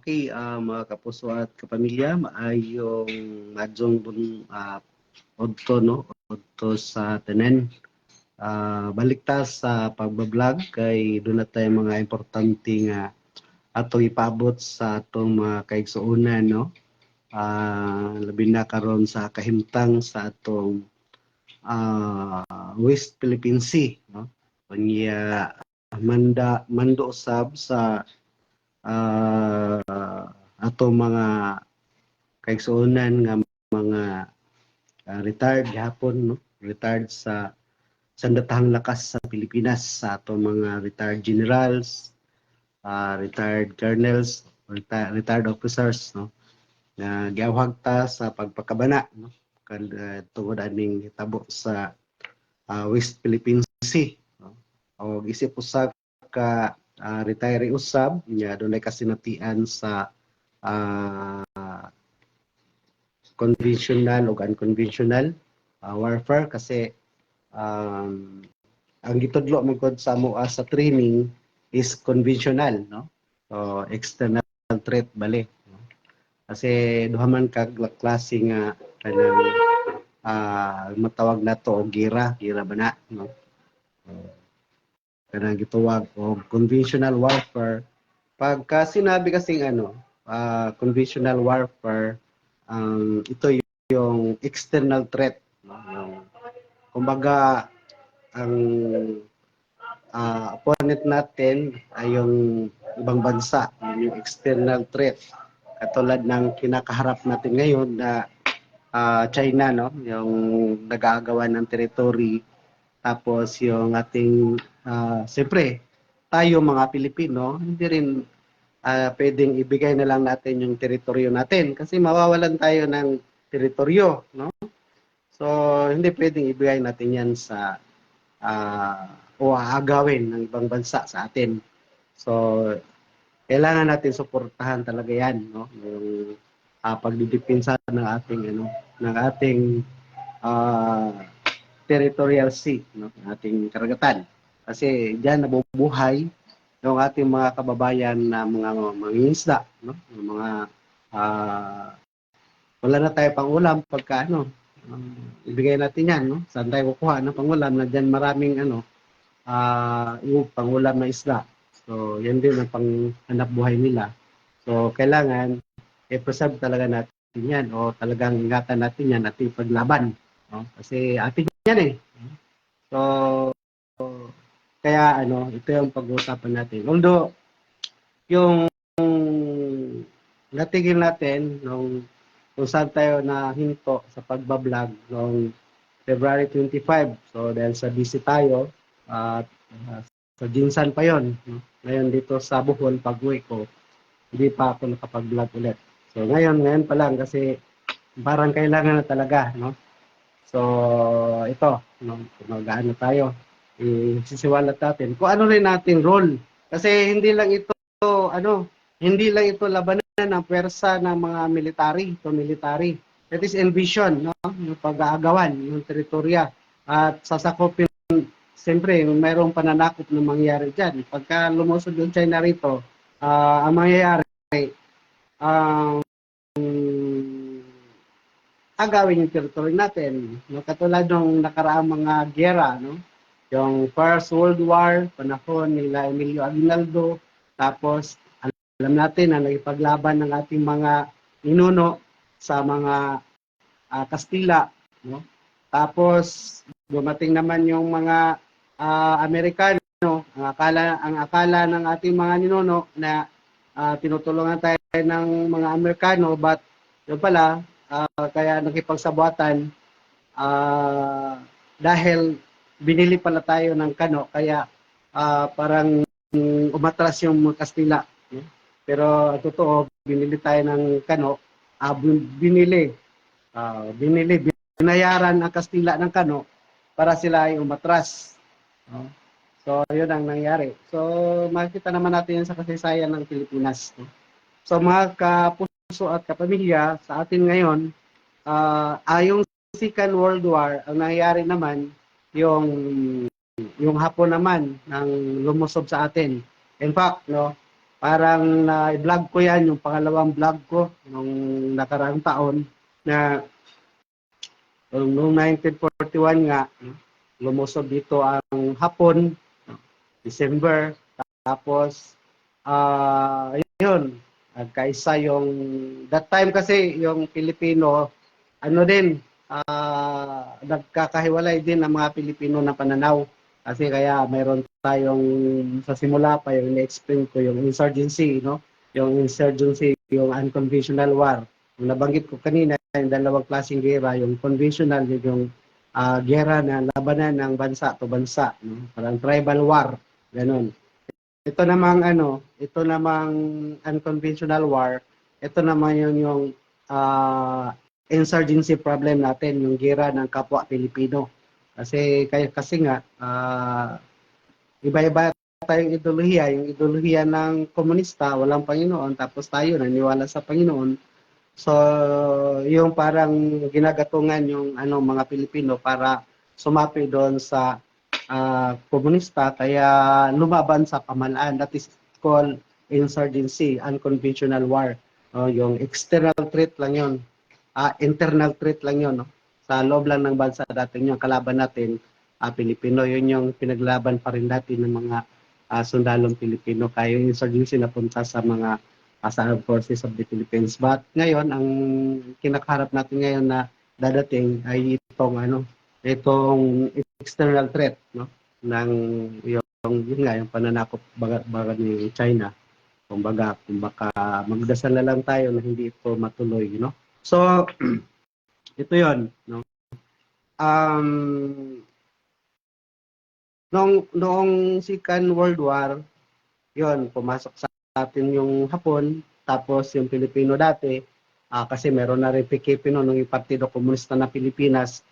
Okay, mga kapuso at kapamilya, maayong madjong odto no, odto sa tanan. Balik ta sa pagbablog kay doon na tayo mga importante nga atong ipabot sa atong mga kaigsuonan no. Labi na karon sa kahimtang sa atong West Philippine Sea no. Unya mando usab sa ato mga kaigsuonan nga mga retired gihapon no, retired sa sandatahang lakas sa Pilipinas, sa ato mga retired generals, retired colonels, retired officers no, na giawhag ta sa pagpakabana no, tungod aning hitabo sa West Philippine Sea no. O isip usab ka retiree usab nya dunay kasinatian sa conventional o unconventional warfare kasi ang gitudlo man sa moa sa training is conventional no, so external threat bali no? Kasi duha man kag klase nga kanang matawag nato og gira ba na no, kanang gituwag og conventional warfare. Pagka sinabi kasing conventional warfare, ito yung external threat no? Kumbaga ang opponent natin ay yung ibang bansa, yung external threat. Katulad ng kinakaharap natin ngayon na China no, yung nag-aagawan ng territory, tapos yung ating siyempre tayo mga Pilipino hindi rin pwedeng ibigay na lang natin yung teritoryo natin kasi mawawalan tayo ng teritoryo no. So hindi pwedeng ibigay natin yan sa o aagawin ng ibang bansa sa atin. So kailangan natin suportahan talaga yan no, yung pagdidepensa ng ating ng ating territorial sea no, ating karagatan. Kasi diyan nabubuhay yung ating mga kababayan na mga mangingisda no, yung mga wala na tayo pang-ulam pagka ibigay natin yan no. Saan tayo kukuha ng pang-ulam na diyan maraming yung pang-ulam na isda. So yan din ang panghanap buhay nila. So kailangan i-preserve talaga natin yan o talagang ingatan natin yan at ipaglaban no? Kasi atin yan eh. So kaya ito yung pag-uusapan natin. Although yung natigil natin nung kung saan tayo na hinto sa pagbablog noong February 25. So dahil sa busy tayo at sa Jinsan pa yon. No? Ngayon dito sa Bohol pag-uwi ko, hindi pa ako nakapag-vlog ulit. So ngayon pa lang kasi parang kailangan na talaga no. So ito no, mag-ano tayo, isisiwalat natin kung ano rin nating role kasi hindi lang ito labanan ng pwersa ng mga military. That is envision no, yung pag-aagawan yung teritorya at sasakopin. Siyempre mayroong pananakop na mangyayari diyan pagka lumusod yung China rito. Ang mangyayari agawin yung territory natin no, katulad ng nakaraang mga giyera no, yung First World War panahon nila Emilio Aguinaldo, tapos alam natin na nagipaglaban ng ating mga ninuno sa mga Kastila no. Tapos dumating naman yung mga Amerikano, ang akala ng ating mga ninuno na tinutulungan tayo ng mga Amerikano, but yun pala kaya nakipagsabuatan dahil binili pala tayo ng Kano, kaya parang umatras yung mga Kastila no? Pero totoo binili tayo ng Kano, binayaran ang Kastila ng Kano para sila ay umatras no? So yun ang nangyari. So makikita naman natin yan sa kasaysayan ng Pilipinas no? So mga kapuso at kapamilya, sa atin ngayon yung Second World War, ang nangyari naman yung Hapon naman ang lumusob sa atin. In fact no, parang na-vlog ko yan, yung pangalawang vlog ko nung nakaraang taon na noong 1941 nga, lumusod dito ang Hapon, December, tapos yun, nagkaisa yung, that time kasi yung Pilipino, ano din, nagkakahiwalay din ang mga Pilipino na pananaw. Kasi kaya mayroon tayong sa simula pa yung na-explain ko yung insurgency, no? Yung insurgency, yung unconventional war. Yung nabanggit ko kanina, yung dalawang klaseng gera, yung conventional, yung gera na labanan ng bansa to bansa, no? Parang tribal war, ganun. Ito namang unconventional war, ito naman yung insurgency problem natin, yung gera ng kapwa Pilipino. Kasi nga iba-iba tayong ideolohiya, yung ideolohiya ng komunista, walang Panginoon, tapos tayo naniwala sa Panginoon. So, yung parang ginagatungan yung mga Pilipino para sumapi doon sa komunista, kaya lumaban sa pamahalaan. That is called insurgency, unconventional war. Yung external threat lang yun. Internal threat lang yun. No? Sa loob lang ng bansa natin yung kalaban natin, Pilipino. Yun yung pinaglaban pa rin natin ng mga sundalong Pilipino. Kaya yung insurgency napunta sa mga sa Armed Forces of the Philippines. But ngayon, ang kinakaharap natin ngayon na dadating ay itong external threat, no, ng yung pananakop baga ni China. Kumbaga, kung baka magdasal na lang tayo na hindi ito matuloy, you know. So ito 'yon, no. Noong Second World War, 'yon, pumasok sa atin yung Hapon, tapos yung Pilipino dati, kasi meron na rin PKP nung Partido Komunista ng Pilipinas.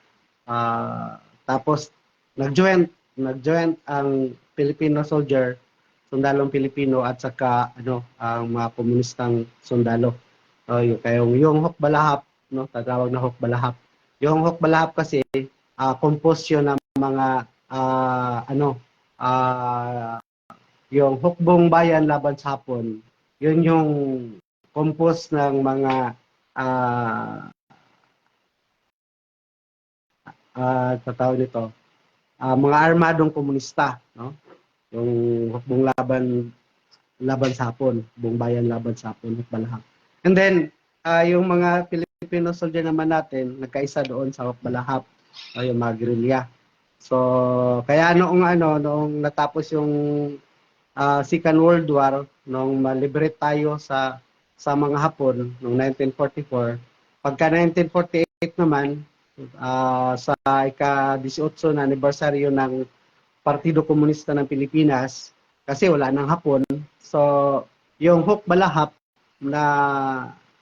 Tapos nag-join ang Filipino soldier, sundalong Pilipino at saka ang mga komunistang sundalo. Yung Hukbalahap, no, tatawag na Hukbalahap. Yung Hukbalahap kasi composed yun ng mga yung Hukbong Bayan laban sa Hapon. Yun yung composed ng mga tatawag nito, mga armadong komunista, no? Yung Hukbong laban sa Hapon, Hukbong Bayan laban sa Hapon, Hukbalahap. And then yung mga Filipino soldier naman natin nagkaisa doon sa Hukbalahap, yung mga guerrilla. So kaya noong natapos yung Second World War, nung ma-liberate tayo sa mga Hapon noong 1944, pagka 1948 naman, sa ika-18 na anibersaryo ng Partido Komunista ng Pilipinas, kasi wala nang Hapon, so yung Hukbalahap na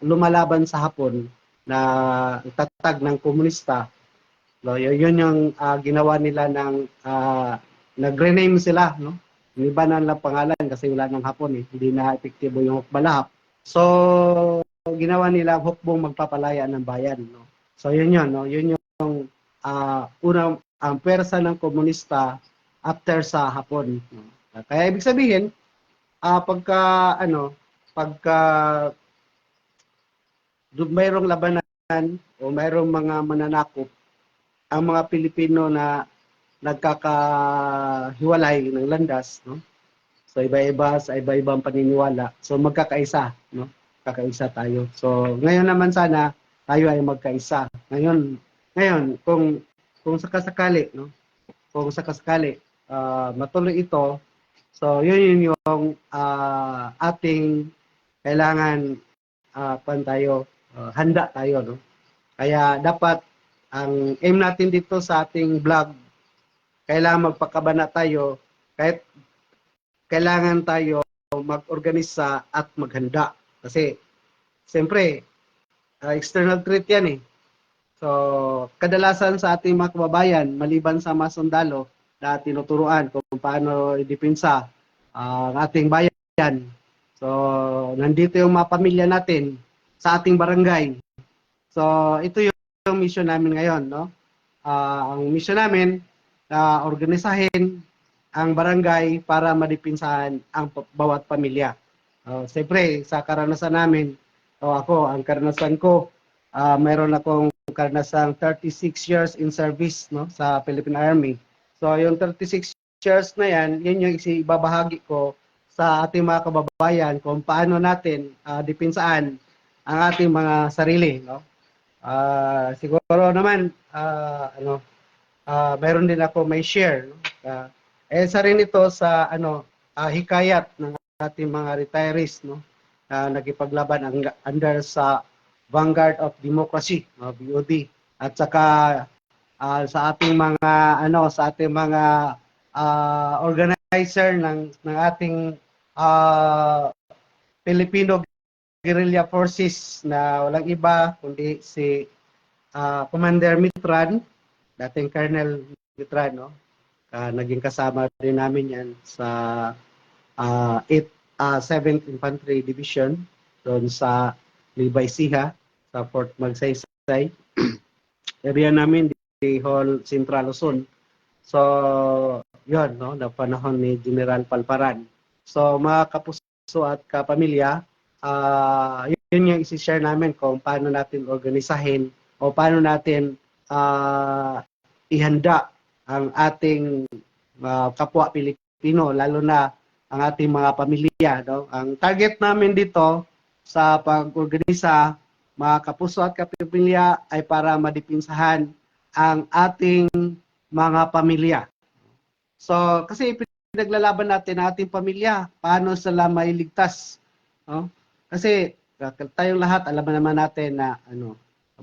lumalaban sa Hapon na tatag ng komunista, no, yun yung ginawa nila ng nag-rename sila, no? Iba na lang pangalan kasi wala nang Hapon, hindi na epektibo yung Hukbalahap. So ginawa nila Hukbong Magpapalaya ng Bayan, no? So yun, no? Yun yung unang ang pwersa ng komunista after sa Hapon, no? Kaya ibig sabihin, pagka mayroong labanan o mayroong mga mananakop, ang mga Pilipino na nagkakahiwalay ng landas, no? So iba-iba sa iba-ibang paniniwala. So magkakaisa, no? Kakaisa tayo. So ngayon naman sana tayo ay magkaisa. Ngayon kung sakasakali, no? Kung sakasakali matuloy ito, so yun yung ating kailangan handa tayo, no? Kaya dapat ang aim natin dito sa ating vlog, kailangan magpakabana tayo, kahit kailangan tayo mag-organisa at maghanda. Kasi siyempre external threat yan eh. So kadalasan sa ating mga kababayan, maliban sa mga sundalo na tinuturuan kung paano idepensa ang ating bayan. So nandito yung mga pamilya natin sa ating barangay. So ito yung mission namin ngayon, no? Ang mission namin na organisahin ang barangay para madipinsahan ang bawat pamilya. Siyempre, sa karanasan namin, ako, ang karanasan ko, meron akong karanasang 36 years in service, no, sa Philippine Army. So, yung 36 years na yan, yun yung ibabahagi ko sa ating mga kababayan kung paano natin depinsaan ang ating mga sarili, no. Siguro naman, meron din ako may share, no. Isa rin ito sa hikayat ng ating mga retirees, no, nagipaglaban under sa Vanguard of Democracy, no, VOD, at saka sa ating mga organizer ng ating Filipino Guerrilla Forces na walang iba kundi si Commander Mitran, dating Colonel Mitran, no? Naging kasama rin namin yan sa 7th Infantry Division doon sa Libay Siha, sa Fort Magsaysay. Area namin di Hall Central Luzon. So, yun, no, na panahon ni General Palparan. So, mga kapuso at kapamilya, yun yung isi-share namin kung paano natin organisahin o paano natin ihanda ang ating kapwa Pilipino, lalo na ang ating mga pamilya. No? Ang target namin dito sa pag-organisa, mga kapuso at kapamilya, ay para madipinsahan ang ating mga pamilya. So, kasi pinaglalaban natin ang ating pamilya, paano sila mailigtas. No? Kasi tayong lahat, alam naman natin na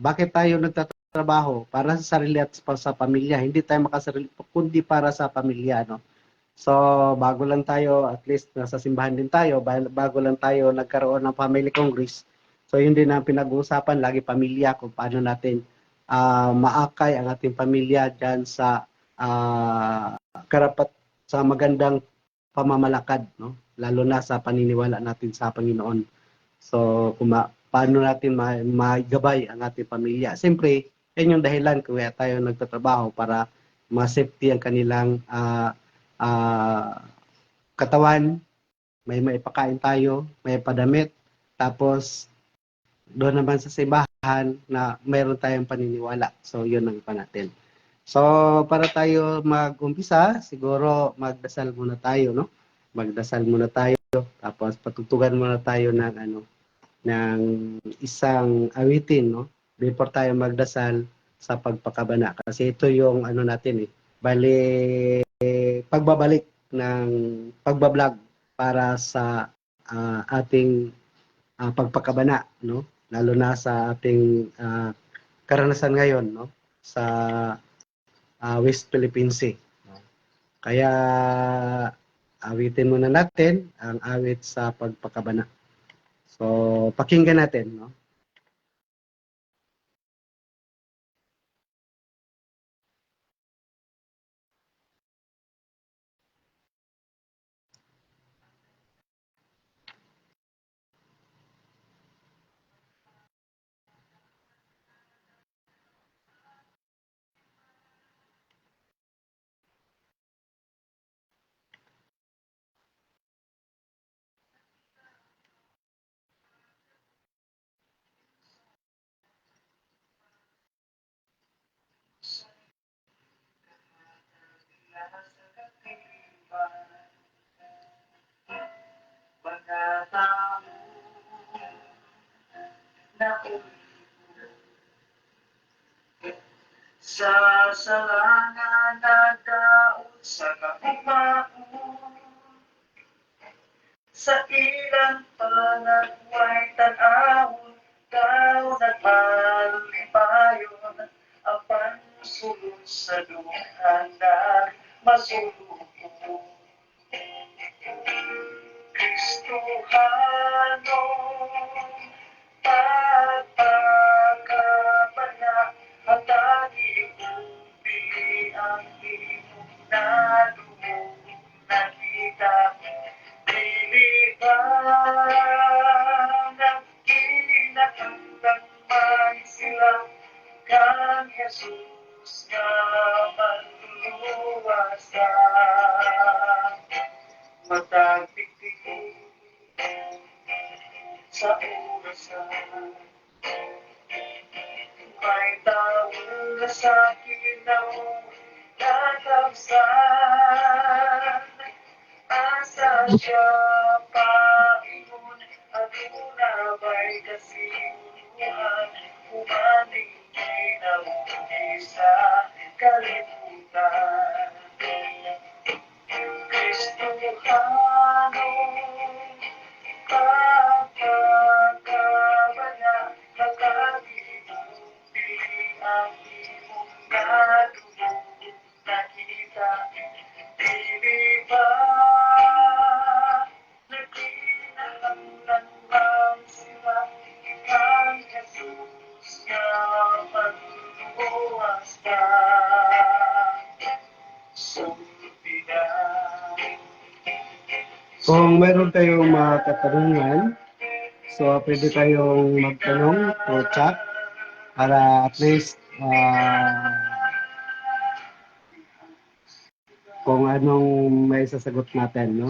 bakit tayo nagtatrabaho para sa sarili at para sa pamilya. Hindi tayo makasarili, kundi para sa pamilya. No? So, bago lang tayo, at least nasa simbahan din tayo, bago lang tayo nagkaroon ng family congress. So, yun din ang pinag-uusapan, lagi pamilya, kung paano natin maakay ang ating pamilya dyan sa karapat sa magandang pamamalakad, no? Lalo na sa paniniwala natin sa Panginoon. So, paano natin magabay ang ating pamilya. Siyempre, yan yung dahilan kaya tayo nagtatrabaho para ma-safety ang kanilang katawan, may maipakain tayo, may padamit, tapos doon naman sa simbahan na mayroon tayong paniniwala. So, yun ang pa natin. So, para tayo mag-umpisa, siguro magdasal muna tayo, no? Magdasal muna tayo, tapos patutugan muna tayo ng isang awitin, no? Before tayo magdasal sa pagpakabana. Kasi ito yung natin bali pagbabalik ng pagbablog para sa ating pagpakabana, no? Lalo na sa ating karanasan ngayon, no? Sa West Philippine Sea. No? Kaya awitin muna natin ang awit sa pagpakabana. So, pakinggan natin, no? Sa salangan na daon sa kaumao, sa ilang panagway tanawon, daw nagmalipayon, apan sulod sa duhan na masuluko. Kristohano, pagpakabana, hatagi ubi ang imong naduong nakita. Dili ba nagkinahanglang may sila kang Jesus nga magluwasan? Matagpigpig sa orasan. May taong nasakinaw natabsan. Asa siya paingon at una ba'y kasiguruhan humaning kinauwi sa kalimutan. Kristohano, kapagkabana, nakalimuti ang imong nadulog nakita. Dili ba nagkinahanglan bang sila kang Jesus nga magluwas ka? Sulti na. Kung meron kayong mga katanungan, so pwede kayong magtanong o chat para at least kung anong may sasagot natin, no?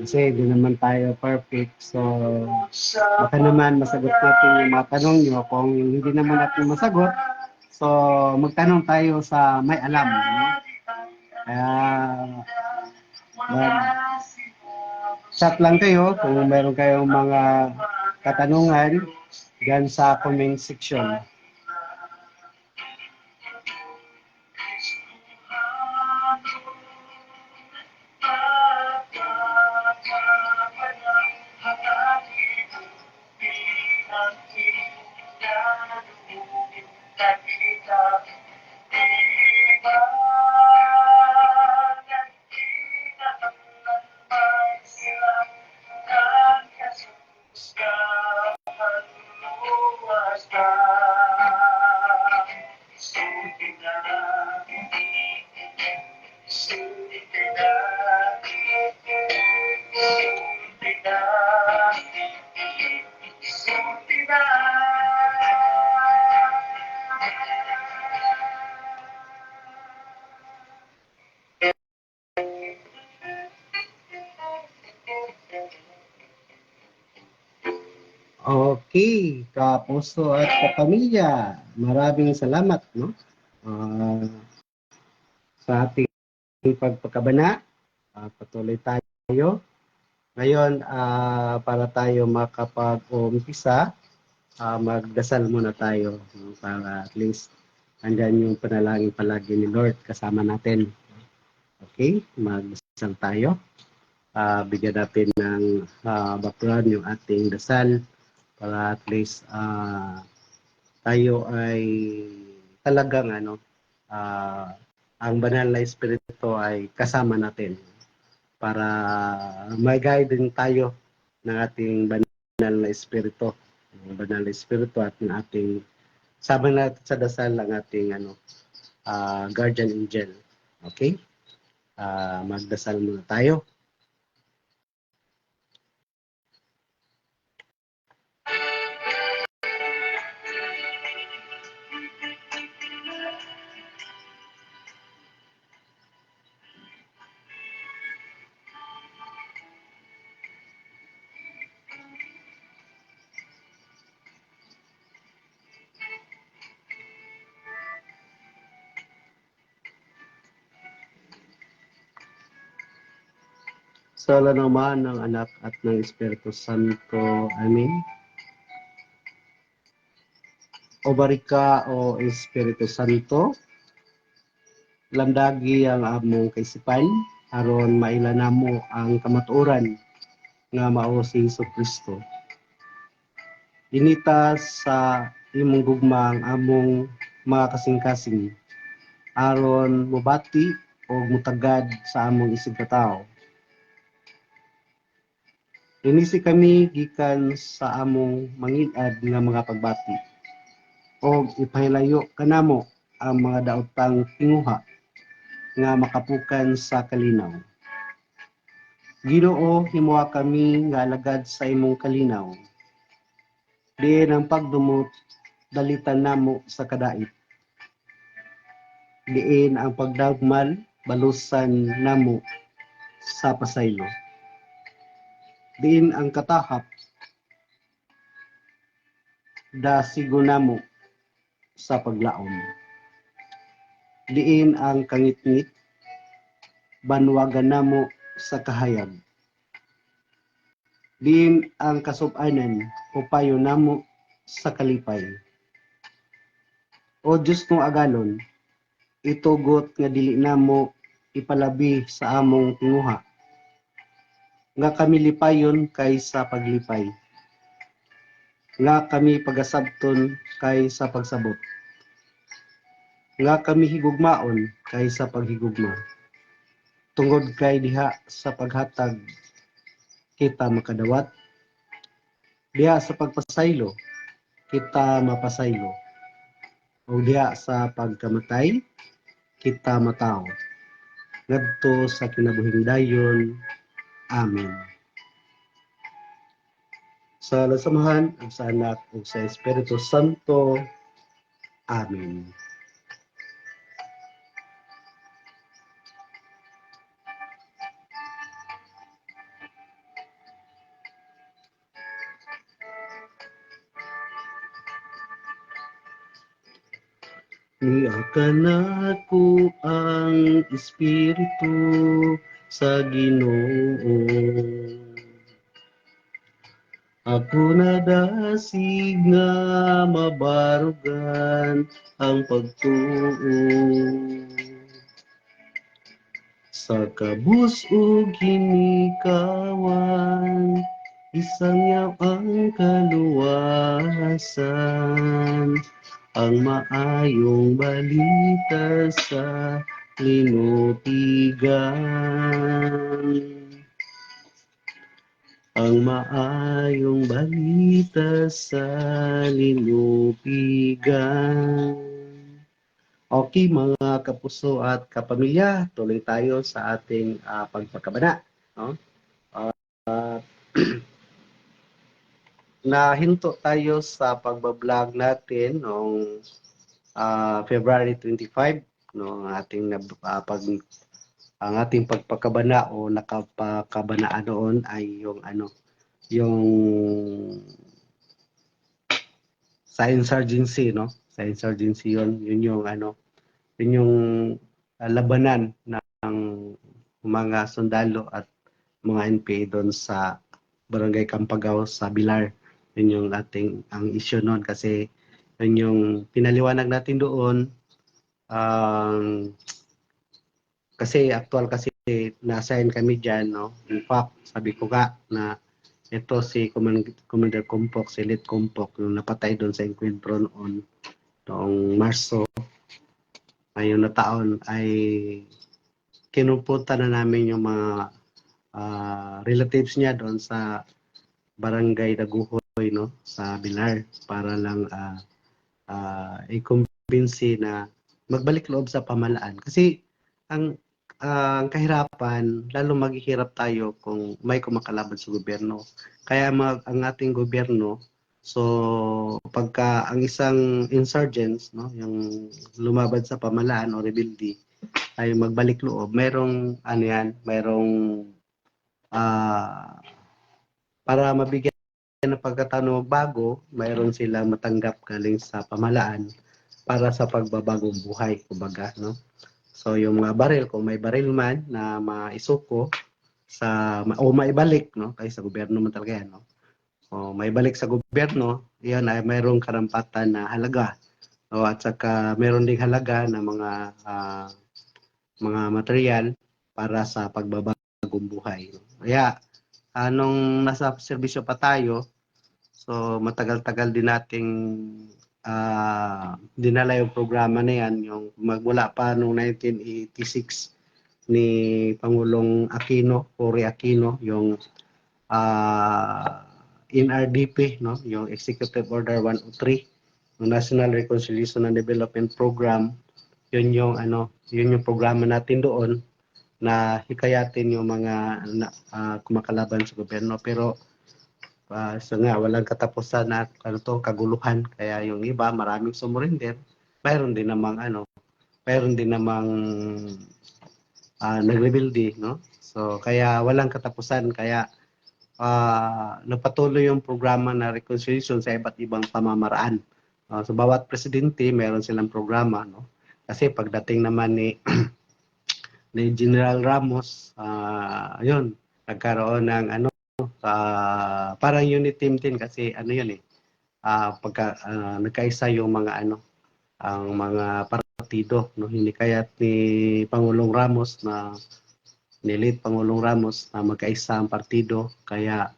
Kasi hindi naman tayo perfect, so baka naman masagot natin yung mga tanong nyo. Kung hindi naman natin masagot, so magtanong tayo sa may alam, no? Kaya chat lang kayo kung meron kayong mga katanungan dyan sa comment section. Okay, kapuso at kapamilya, maraming salamat, no? Sa ating pagpakabana, patuloy tayo. Ngayon, para tayo makapag-umpisa, magdasal muna tayo, no? Para at least andyan yung panalangin palagi ni Lord kasama natin. Okay, magdasal tayo. Bigyan natin ng background yung ating dasal para at least tayo ay talagang ang banal na espiritu ay kasama natin para may guide din tayo ng ating banal na espiritu. Ang banal na espiritu at ng ating sama natin sa dasal ang ating guardian angel. Okay? Magdasal muna tayo. Sa ngalan ng Ama, ng Anak at ng Espiritu Santo. Amen. O barika o Espiritu Santo, lamdagi ang among kaisipan, aron mailana mo ang kamatuoran nga mao si Jesucristo. Dinita sa imong gugma ang among mga kasing-kasing, aron mubati o mutagad sa among isig katao. Inisi kami gikan sa among mangid-ad nga mga pagbati o ipahilayo kanamo ang mga daotang tinguha nga makapukan sa kalinaw. Ginoo, himuha kami nga alagad sa imong kalinaw. Diin ang pagdumot dalitan namo sa kadait. Diin ang pagdagmal balusan namo sa pasaylo. Diin ang katahap dasigo namo sa paglaom. Diin ang kangitngit, banwagan namo sa kahayag. Diin ang kasub-anan, upayo namo sa kalipay. O Diyos kong agalon, itugot nga dili namo ipalabi sa among tinguha. Nga kami lipayon kaysa paglipay. Nga kami pagasabton kaysa pagsabot. Nga kami higugmaon kaysa paghigugma. Tungod kay diha sa paghatag kita makadawat, diha sa pagpasaylo kita mapasaylo, o diha sa pagkamatay kita matao. Ngadto sa kinabuhing dayon. Amen. Sa samahan ug sa Anak ug sa Espiritu Santo. Amen. Niyakan ako ang Espiritu sa Ginoo. Ako nadasig nga mabarugan ang pagtuo. Sa kabus ug hinikawan, isang yaw ang kaluwasan, ang maayong balita sa linutigan. Ang maayong balita sa linubigan. Okay, mga kapuso at kapamilya, tuloy tayo sa ating pagpakabana. No? Nahinto tayo sa pagbablog natin noong February 25, no, ang ating ang ating pagpakabana o nakapakabanaan noon ay yung yung sa insurgency, no? Sa insurgency yun yung yun yung labanan ng mga sundalo at mga NPA doon sa Barangay Campagaw sa Bilar. Yun yung ang issue noon kasi yun yung pinaliwanag natin doon. Kasi actual kasi na-assign kami dyan, no? In fact, sabi ko nga na ito si Commander Compok, si Elite Compok, yung napatay doon sa encuentro noong Marso ngayon na taon, ay kinupunta na namin yung mga relatives niya doon sa Barangay Daguhoy, no? Sa Bilar para lang i-convince na magbalik loob sa pamahalaan. Kasi ang kahirapan, lalo maghihirap tayo kung may kumakalaban sa gobyerno. Kaya ang ating gobyerno, so pagka ang isang insurgents, no, yung lumaban sa pamahalaan o rebelde, ay magbalik loob, mayroong para mabigyan ng pagkataon magbago, mayroon silang matanggap galing sa pamahalaan para sa pagbabagong buhay, kumbaga, no? So yung mga baril, kung may baril man na maisuko o maibalik, no? Kasi sa gobyerno man talaga yan, no? O maibalik sa gobyerno, yan ay mayroong karampatan na halaga. O at saka mayroon ding halaga na mga material para sa pagbabagong buhay. Kaya nung nasa serbisyo pa tayo, so matagal-tagal din nating dinala yung programa na yan, yung magmula pa noong 1986 ni Pangulong Aquino, Cory Aquino, yung NRDP, no, yung Executive Order 103, yung National Reconciliation and Development Program. Yun yung programa natin doon na hikayatin yung mga kumakalaban sa gobyerno. Pero so nga, walang katapusan na kaguluhan. Kaya yung iba, maraming sumurinder. Mayroon din namang nagrebuilde, no? So kaya walang katapusan. Kaya napatuloy yung programa na reconciliation sa iba't ibang pamamaraan. Sa bawat presidente, meron silang programa, no? Kasi pagdating naman ni General Ramos, yun, nagkaroon ng parang unit team din kasi ano yun nagkaisa yung mga ang mga partido, no? Hinikayat ni Pangulong Ramos nilit Pangulong Ramos na magkaisa ang partido, kaya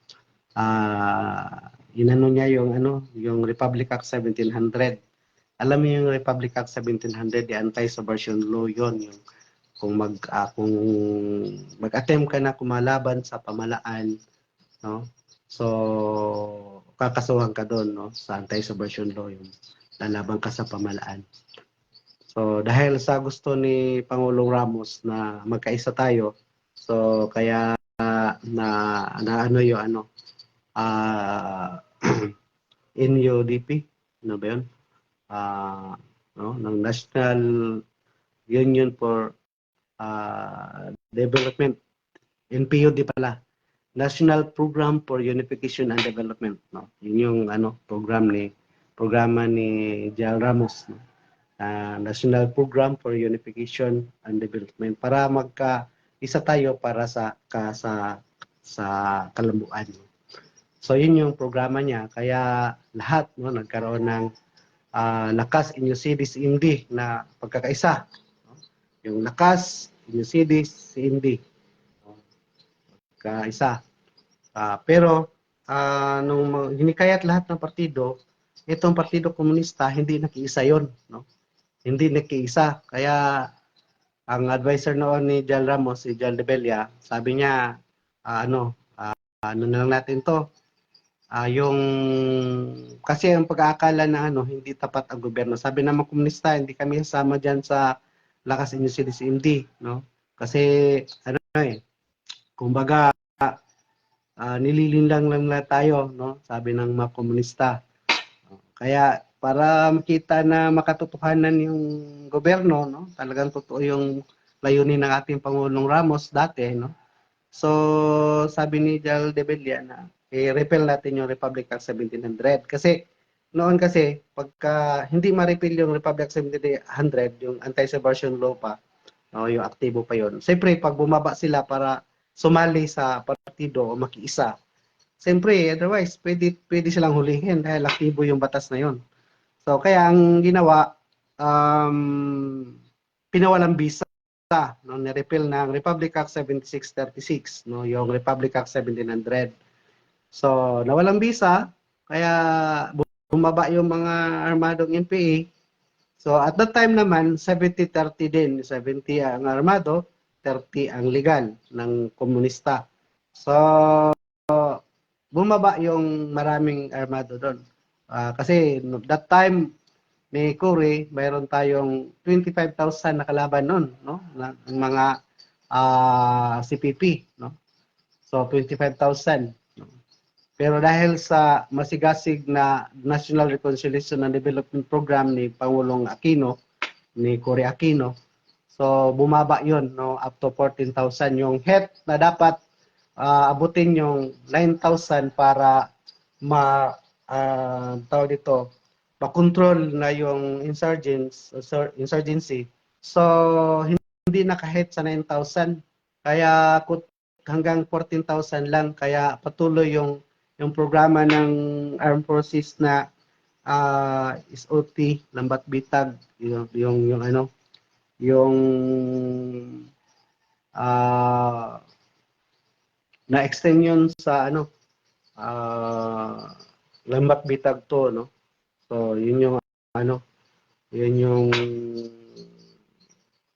inano niya yung Republic Act 1700. Alam niyo yung Republic Act 1700, the anti-subversion law yon, yung kung mag-attempt ka na kumalaban sa pamalaan, no? So kakasuhan ka doon, no, sa anti-subversion law, yung lalaban ka sa pamalaan. So dahil sa gusto ni Pangulong Ramos na magkaisa tayo, so kaya na ano yung NUDP, ano ba yun? No, ng National Union for Development, NPUD pala, National Program for Unification and Development, no? Yun yung programa ni General Ramos, no? National Program for Unification and Development, para magka-isa tayo para sa kalambuan. So yun yung programa niya, kaya lahat, no, nagkaroon ng lakas inyusidis indi na pagkakaisa, no? Yung lakas inyusidis indi, no? Kaisa. Pero nung hinikayat lahat ng partido, itong Partido Komunista hindi nakiisa yon, no? Hindi nakiisa. Kaya ang advisor noon ni Jal Ramos, si Jal Rebella, sabi niya, ano na lang natin to, yung kasi ang pag-aakala na hindi tapat ang gobyerno. Sabi ng mga komunista, hindi kami kasama diyan sa lakas inyo CDCMD, no? Kasi kumbaga nililinlang lang tayo, no? Sabi ng mga komunista. Kaya para makita na makatotohanan yung gobyerno, no? Talagang totoo yung layunin ng ating Pangulong Ramos dati, no? So sabi ni Jal de Bella na i-repeal natin yung Republic Act 1700 kasi noon kasi pagka hindi ma-repeal yung Republic Act 1700, yung anti-subversion law pa, no, yung aktibo pa yon. Siyempre pag bumaba sila para sumali sa partido o makiisa, siyempre otherwise pwede silang hulihin dahil aktibo yung batas na yon. So kaya ang ginawa, pinawalang bisa, no, ni-repeal ng Republic Act 7636, no, yung Republic Act 1700. So nawalang bisa, kaya bumaba yung mga armadong NPA. So at that time naman 70-30 din, 70 ang armado, 30 ang legal ng komunista. So bumaba yung maraming armado doon. Kasi that time ni Cory, mayroon tayong 25,000 na kalaban noon, no? Ng mga CPP, no? So 25,000. No? Pero dahil sa masigasig na National Reconciliation and Development Program ni Pangulong Aquino, ni Cory Aquino, so bumaba 'yon, no, up to 14,000 yung head na dapat abutin yung 9,000 para tawag dito, makontrol na yung insurgency. So hindi nakahit sa 9,000, kaya hanggang 14,000 lang, kaya patuloy yung programa ng Armed Forces na SOT, Lambat Bitag, yung na-extend yun sa Lambat Bitag to, no? So yun yung yun yung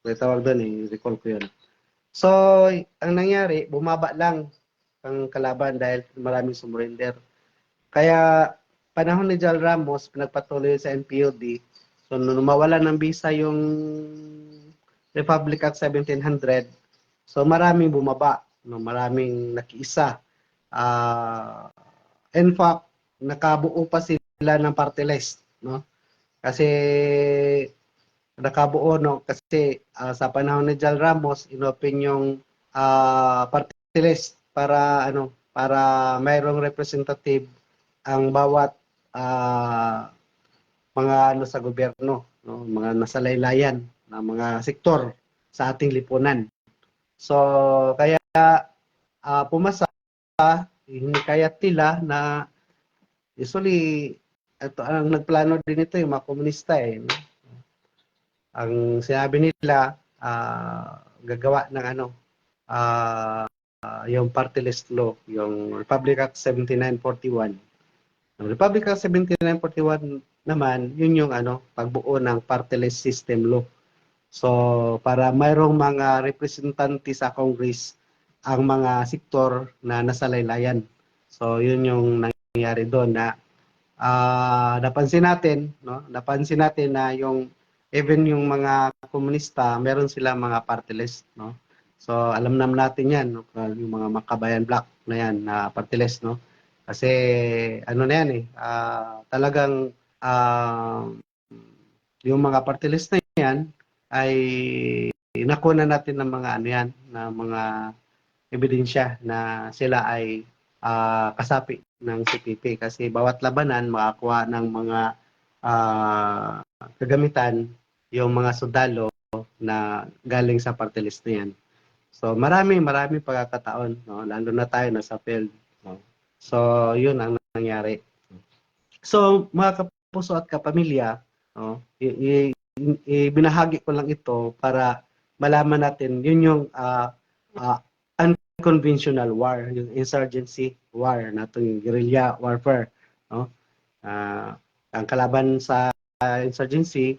may tawag doon, recall ko yun. So ang nangyari, bumaba lang ang kalaban dahil maraming sumurrender. Kaya panahon ni Jal Ramos, pinagpatuloy sa NPOD. So nung mawala ng visa yung Republic Act 1700, so maraming bumaba, no, maraming nakiisa. In fact, nakabuo pa sila ng party list, no? Kasi nakabuo, no, kasi sa panahon ni Jal Ramos, inopen yung party list para para mayroong representative ang bawat mga sa gobyerno, no? Mga nasa laylayan na mga sektor sa ating lipunan. So kaya pumasa, hinikayat nila na usually ito ang nagplano din ito yung mga komunista no? Ang sinabi nila gagawa ng yung party list law, yung Republic Act 7941. Ang Republic Act 7941 naman, yun yung pagbuo ng party list system law. So, para mayroong mga representante sa Congress ang mga sektor na nasa laylayan. So, yun yung nangyari doon na napansin natin na yung even yung mga komunista, meron silang mga party list, no? So, alam naman natin yan, no? Yung mga Makabayan Black na yan, na party list, no? Kasi, na yan talagang yung mga party list na yan ay nakuha natin ng mga yan, na mga ebidensya na sila ay kasapi ng CPP kasi bawat labanan makakuha ng mga kagamitan yung mga sundalo na galing sa party list na yan. So marami pagkakataon, no? Lalo na tayo nasa field. No? So yun ang nangyari. So mga kapuso at kapamilya, no? Ibinahagi ko lang ito para malaman natin yun yung unconventional war, yung insurgency war, na yung guerrilla warfare. No? Ang kalaban sa insurgency,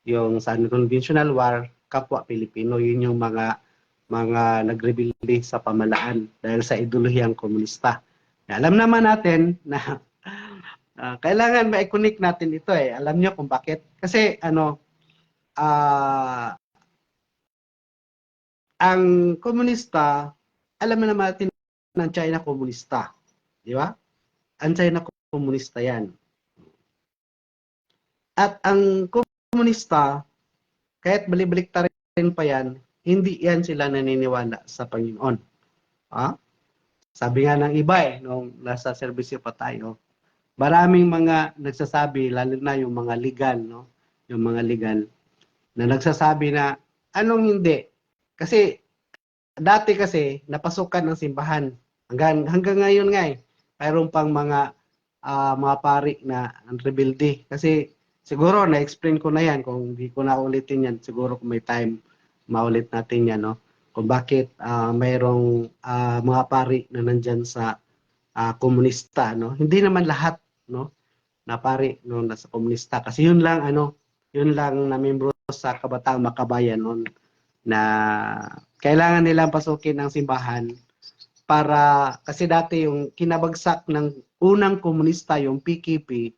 yung sa unconventional war, kapwa Pilipino, yun yung mga nagrebelde sa pamalaan dahil sa ideolohiyang komunista. Alam naman natin na kailangan ma-connect natin ito Alam niyo kung bakit? Kasi ang komunista, alam naman natin ng China komunista. Di ba? Ang China komunista yan. At ang komunista, kahit balik-baliktarin pa yan, hindi yan sila naniniwala sa Panginoon. Sabi nga ng iba nung nasa serbisyo pa tayo, maraming mga nagsasabi, lalo na yung mga legal, no? Yung mga legal, na nagsasabi na, anong hindi? Kasi, dati kasi, napasukan ng simbahan. Hanggang ngayon nga mayroon pang mga pari na rebelde. Kasi, siguro, na-explain ko na yan. Kung hindi ko na ulitin yan, siguro kung may time, maulit natin yan, no? Kung bakit mayroong mga pari na nandyan sa komunista, no? Hindi naman lahat, no, na pari no nasa komunista kasi yun lang na membro sa Kabataang Makabayan noon na kailangan nilang pasukin ang simbahan para kasi dati yung kinabagsak ng unang komunista yung PKP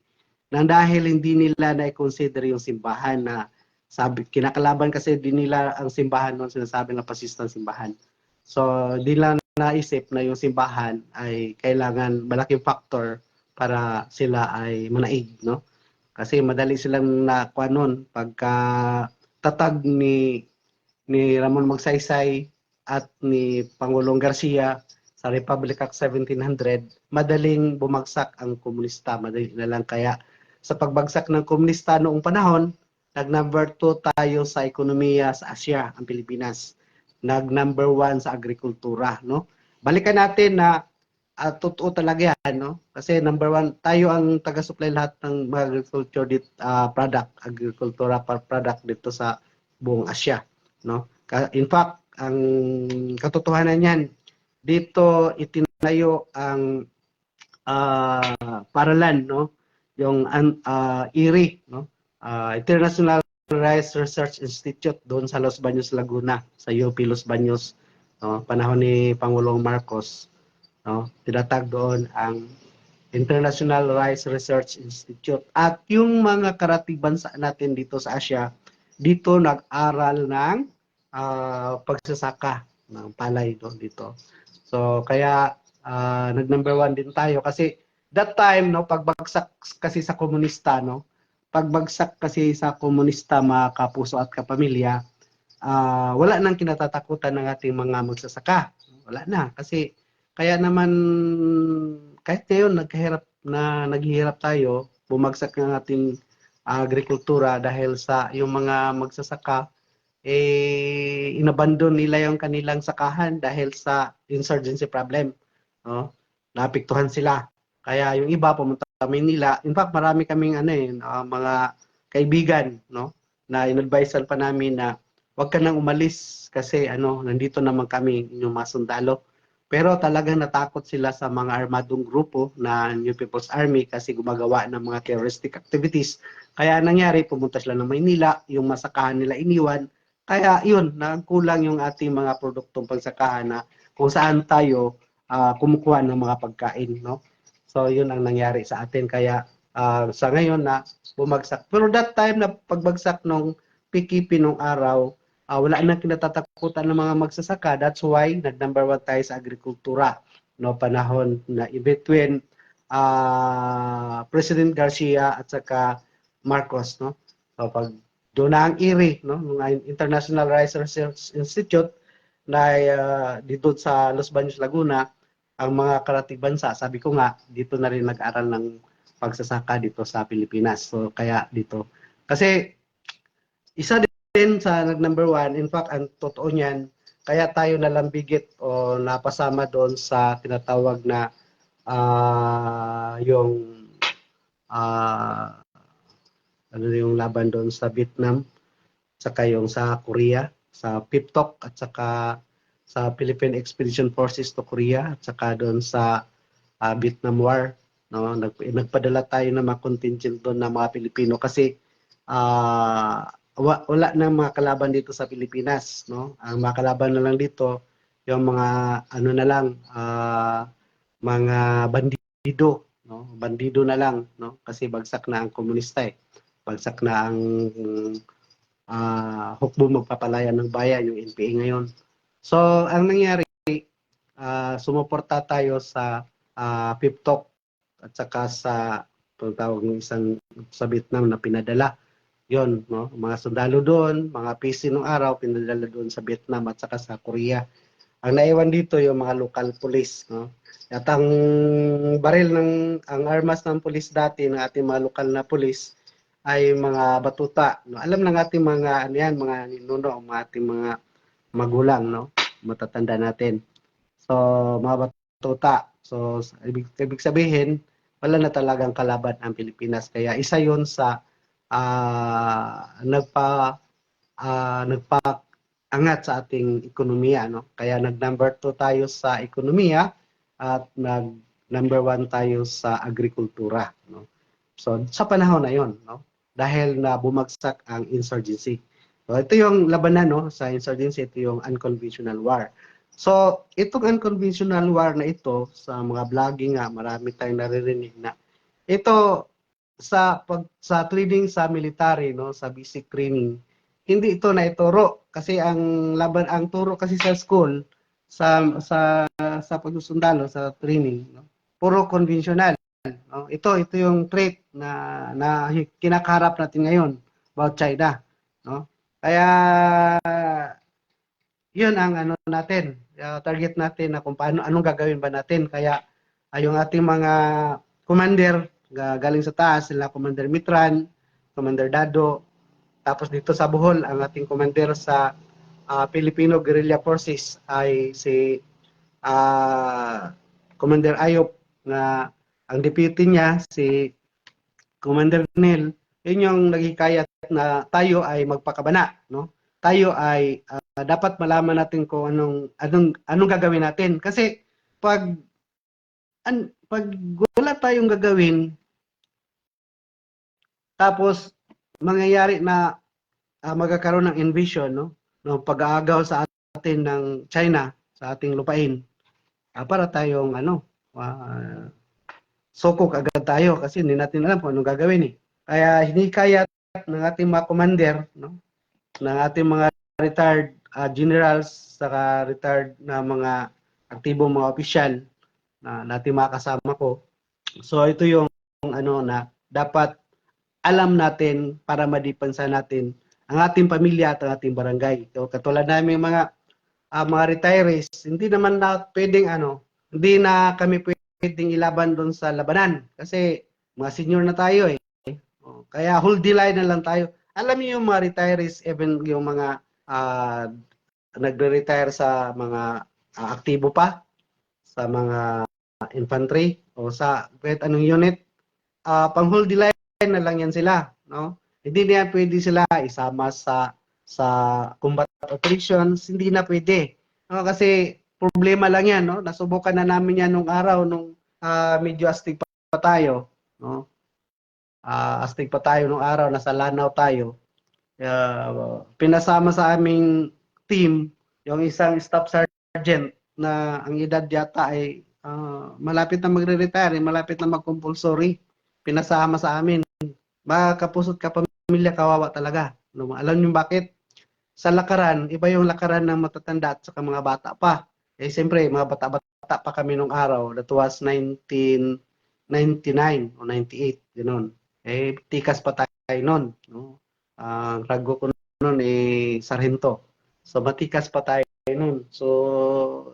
nang dahil hindi nila na-consider yung simbahan na sabi kinakalaban kasi din nila ang simbahan noon, sinasabi na pasistang simbahan. So di lang naisip na yung simbahan ay kailangan malaking factor para sila ay manaig, no? Kasi madali silang nakuha noon pagka tatag ni Ramon Magsaysay at ni Pangulong Garcia sa Republic Act 1700, madaling bumagsak ang komunista, madali na lang. Kaya sa pagbagsak ng komunista noong panahon, nag-number 2 tayo sa ekonomiya sa Asia, ang Pilipinas. Nag-number 1 sa agrikultura, no? Balikan natin na totoo talaga yan, no? Kasi number 1, tayo ang taga-supply lahat ng mga agricultura product dito sa buong Asia, no? In fact, ang katotohanan niyan, dito itinayo ang paralan, no? Yung IRI, no? International Rice Research Institute doon sa Los Baños, Laguna, sa UP Los Baños, no? Panahon ni Pangulong Marcos, no? Tinatag doon ang International Rice Research Institute. At yung mga karatig bansa natin dito sa Asia, dito nag-aral ng pagsasaka ng palay dito. So kaya nag-number 1 din tayo kasi that time, no, pagbagsak kasi sa komunista, no, pagbagsak kasi sa komunista, mga kapuso at kapamilya, wala nang kinatatakutan ng ating mga magsasaka. Wala na kasi Kaya naman kahit ngayon naghihirap tayo, bumagsak ng ating agrikultura dahil sa yung mga magsasaka inabandon nila yung kanilang sakahan dahil sa insurgency problem. No? Naapektuhan sila. Kaya yung iba pumunta sa Manila. In fact, marami kaming mga kaibigan, no, na inadvisean pa namin na wag ka nang umalis kasi nandito naman kami, yung mga sundalo. Pero talagang natakot sila sa mga armadong grupo na New People's Army kasi gumagawa ng mga terroristic activities. Kaya nangyari, pumunta sila ng Maynila, yung masakahan nila iniwan. Kaya yun, nagkulang yung ating mga produktong pagsakahan na kung saan tayo kumukuha ng mga pagkain. No? So yun ang nangyari sa atin. Kaya sa ngayon na bumagsak. Pero that time na pagbagsak nung PKP nung araw, wala nang kinatatakutan ng mga magsasaka. That's why nag-number 1 tayo sa agrikultura. No, panahon na in between President Garcia at saka Marcos. No? So pag doon na ang IRI, no, ng International Rice Research Institute na dito sa Los Baños, Laguna, ang mga karatig bansa, sabi ko nga, dito na rin nag-aral ng pagsasaka dito sa Pilipinas. So kaya dito. Kasi isa din sa number 1, in fact, ang totoo niyan, kaya tayo nalambigit o napasama doon sa tinatawag na yung ano yung laban doon sa Vietnam, saka yung sa Korea, sa PIPTOC at saka sa Philippine Expedition Forces to Korea at saka doon sa Vietnam War. No? Nagpadala tayo ng mga contingent doon ng mga Pilipino kasi wala nang mga kalaban dito sa Pilipinas. No? Ang mga kalaban na lang dito, yung mga ano na lang, mga bandido. No? Bandido na lang. No? Kasi bagsak na ang komunista eh. Bagsak na ang hukbo magpapalaya ng bayan, yung NPA ngayon. So, ang nangyari, sumuporta tayo sa PIPTOC at saka sa tawag ng isang sa Vietnam na pinadala. Yon, no? Mga sundalo doon, mga PC nung araw, pinadala doon sa Vietnam at saka sa Korea. Ang naiwan dito yung mga local police, no? At ang baril ang armas ng police dati ng ating mga lokal na police ay mga batuta, no? Alam ng ating mga mga ninuno, mga ating mga magulang, no? Matatanda natin. So, mga batuta. So, ibig sabihin, wala na talagang kalaban ang Pilipinas. Kaya isa 'yon sa nagpa-angat sa ating ekonomiya, no? Kaya nag-number 2 tayo sa ekonomiya at nag-number 1 tayo sa agrikultura, no? So, sa panahon na 'yon, no? Dahil na bumagsak ang insurgency. So, ito yung labanan, no, sa insurgency, ito yung unconventional war. So, itong unconventional war na ito, sa mga vlogging nga, marami tayong naririnig na ito sa training sa military, no, sa basic training, hindi ito na ituro kasi ang turo kasi sa school sa pagsusundalo sa training, no, puro conventional, no. Ito yung trait na kinakaharap natin ngayon about China, no. Kaya yun ang natin, target natin na kung anong gagawin ba natin. Kaya yung ating mga commander galing sa taas, sila Commander Mitran, Commander Dado, tapos dito sa Bohol, ang ating commander sa Filipino Guerrilla Forces ay si Commander Ayop, na ang deputy niya si Commander Nel. Yun yung naghikayat na tayo ay magpakabana, no? Tayo ay dapat malaman natin kung anong gagawin natin kasi pag wala tayong gagawin tapos mangyayari na magkakaroon ng invasion, no, pag-aagaw sa atin ng China sa ating lupain, para tayong sukok agad tayo kasi hindi natin alam kung anong gagawin eh. Kaya hinikayat ng ating mga commander, no, ng ating mga retired generals saka retired na mga aktibong mga opisyal na nating mga kasama ko. So ito yung na dapat alam natin para madipensa natin ang ating pamilya at ang ating barangay. So katulad namin mga retirees, hindi naman na pwedeng hindi na kami pwedeng ilaban doon sa labanan kasi mga senior na tayo eh. Kaya hold the line na lang tayo. Alam niyo yung mga retirees, even yung mga nagre-retire sa mga aktibo pa, sa mga infantry o sa kahit anong unit, pang hold the line na lang yan sila, no? Hindi na pwede sila isama sa combat operations, hindi na pwede. No? Kasi problema lang yan, no? Nasubukan na namin yan nung araw nung medyo astig pa tayo, no? Astig pa tayo nung araw, nasa Lanao tayo. Pinasama sa aming team yung isang staff sergeant na ang edad yata ay malapit na magre-retire, malapit na mag-compulsory. Pinasama sa amin. Mga kapusot kapamilya, kawawa talaga. Alam niyo bakit? Sa lakaran, iba yung lakaran ng matatanda at saka mga bata pa. Eh siyempre, mga bata-bata pa kami nung araw. That was 1999 o 98, gano'n. Eh, tikas pa tayo noon. No? Ang rago ko noon eh sarhento. So matikas pa tayo noon. So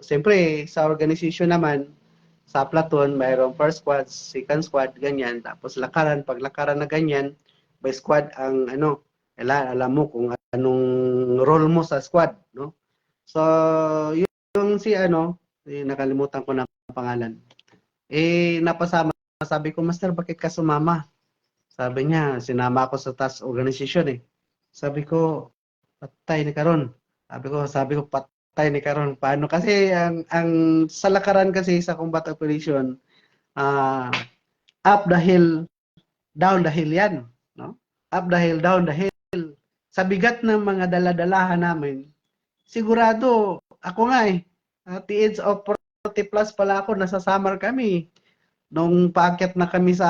siyempre sa organization naman, sa platoon mayroong first squad, second squad, ganyan. Tapos lakaran, pag lakaran na ganyan, by squad ang ano, alam mo kung anong role mo sa squad, no? So yung si ano, nakalimutan ko na pangalan. Eh napasama, sabi ko, Master, bakit ka sumama? Sabi niya, sinama ako sa task organization eh. Sabi ko, patay ni karon. Sabi ko patay ni karon. Paano? Kasi ang sa lakaran kasi sa combat operation, uh, up the hill, down the hill yan. No? Up the hill, down the hill. Sa bigat ng mga daladalahan namin, sigurado, ako nga eh, at the age of 40 plus pala ako, nasa summer kami. Nung paakyat na kami sa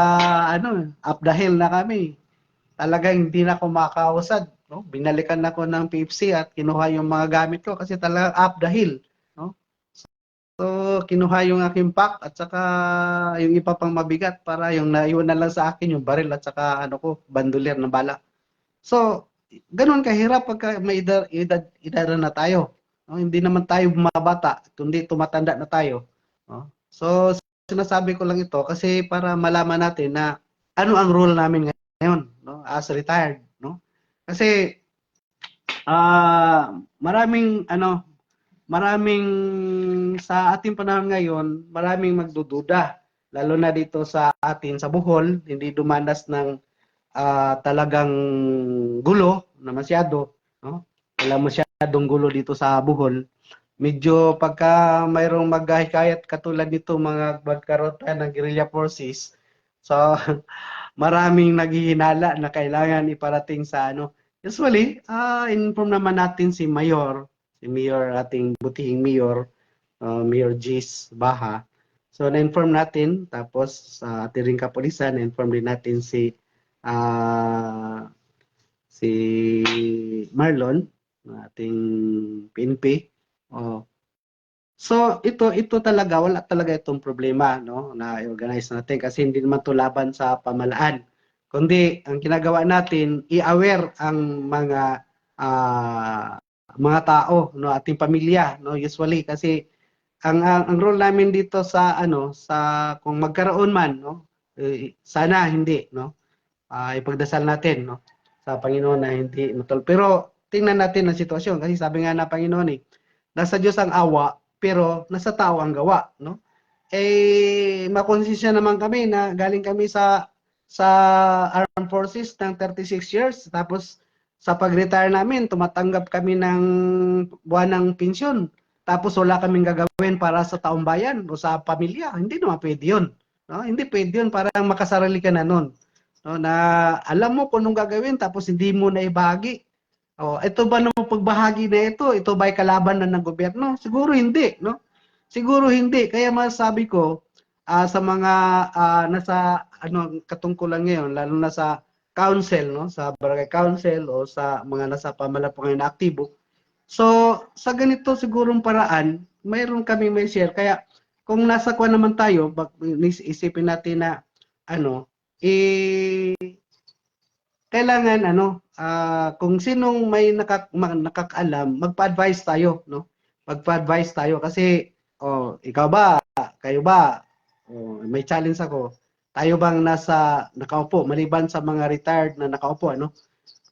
ano, up the hill na kami, talagang hindi na ako makausad. No? Binalikan ako ng PFC at kinuha yung mga gamit ko kasi talagang up the hill. No? So, kinuha yung aking pack at saka yung iba pang mabigat para yung naiwan na lang sa akin yung baril at saka ano ko, bandolier na bala. So, ganun kahirap pagka may edad na tayo. No? Hindi naman tayo bumabata, kundi tumatanda na tayo. No? So, sinasabi ko lang ito kasi para malaman natin na ano ang role namin ngayon, no? As retired, no? Kasi maraming sa ating panahon ngayon, maraming magdududa lalo na dito sa atin sa Bohol, hindi dumanas ng talagang gulo na masyado, no? Wala masyadong gulo dito sa Bohol. Medyo pagka mayroong maghahikayat katulad nito mga magkaroon ng guerrilla forces, so maraming naghihinala na kailangan iparating sa ano. Usually, inform naman natin si Mayor, ating butihing Mayor, Mayor Gis Baha. So, na-inform natin, tapos sa ating ring kapulisan, na-inform din natin si Marlon, ating PNP. Oh. So ito talaga wala talaga itong problema no na i-organize natin kasi hindi naman to laban sa pamahalaan. Kundi ang ginagawa natin i-aware ang mga tao no ating pamilya no usually kasi ang role namin dito sa ano sa kung magkaroon man no sana hindi no ipagdasal natin no sa Panginoon na hindi matol. Pero tingnan natin ang sitwasyon kasi sabi nga na Panginoon eh nasa Diyos ang awa pero nasa tao ang gawa, no? Eh makonsensya naman kami na galing kami sa Armed Forces ng 36 years tapos sa pag-retire namin tumatanggap kami ng buwanang pensyon. Tapos wala kaming gagawin para sa taong bayan o sa pamilya. Hindi naman pwede 'yun. No? Hindi pwede 'yun parang makasarili ka na noon. No, na alam mo kung anong gagawin tapos hindi mo na ibahagi. Oh, ito ba namang pagbahagi na ito? Ito ba'y kalaban na ng gobyerno? Siguro hindi, no? Siguro hindi. Kaya masabi ko sa mga nasa ano katungkulan ngayon, lalo na sa council, no? Sa barangay council o sa mga nasa pamalapungan na aktibo. So, sa ganito sigurong paraan, mayroon kami may share. Kaya kung nasa kuan naman tayo, isipin natin na ano, kailangan ano kung sinong may nakakaalam magpa-advise tayo no magpa-advise tayo kasi ikaw ba kayo ba, may challenge ako, tayo bang nakaupo, maliban sa mga retired na nakaupo, ano?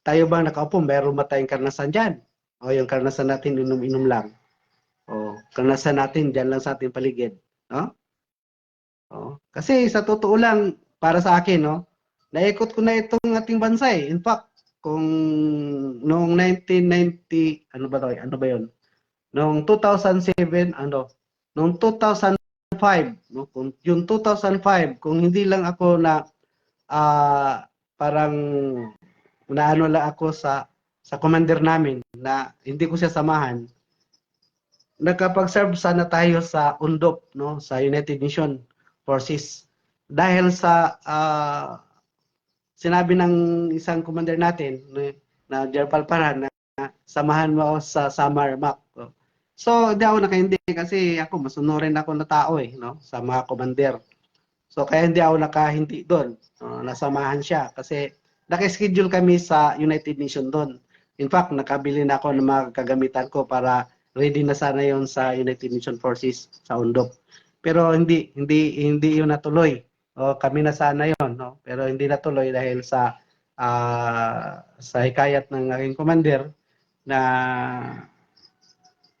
Tayo bang nakaupo, mayroon ba tayong karanasan dyan? O yung karanasan natin, inom-inom lang. O karanasan natin, dyan lang sa ating paligid. No? Kasi sa totoo lang, para sa akin, no, naikot ko na itong ating bansa eh. In fact, kung noong 1990, ano ba to? Ano ba 'yon? Noong 2007, noong 2005, no, kung yung 2005, kung hindi lang ako na parang naano lang ako sa commander namin na hindi ko siya samahan, nakapag-serve sana tayo sa UNDOF, no, sa United Nations Forces. Dahil sa sinabi ng isang commander natin na General Palparan na samahan mo ako sa Samar Map. So, hindi ako nakaindi kasi ako masunurin ako na tao no, sa mga commander. So, kaya hindi ako nakahindi doon. Nasamahan siya kasi naka-schedule kami sa United Nations doon. In fact, nakabili na ako ng mga kagamitan ko para ready na sana yon sa United Nations Forces sa UNDOF. Pero hindi yun natuloy. Kami na sana yon, no? Pero hindi natuloy dahil sa hikayat ng aking commander na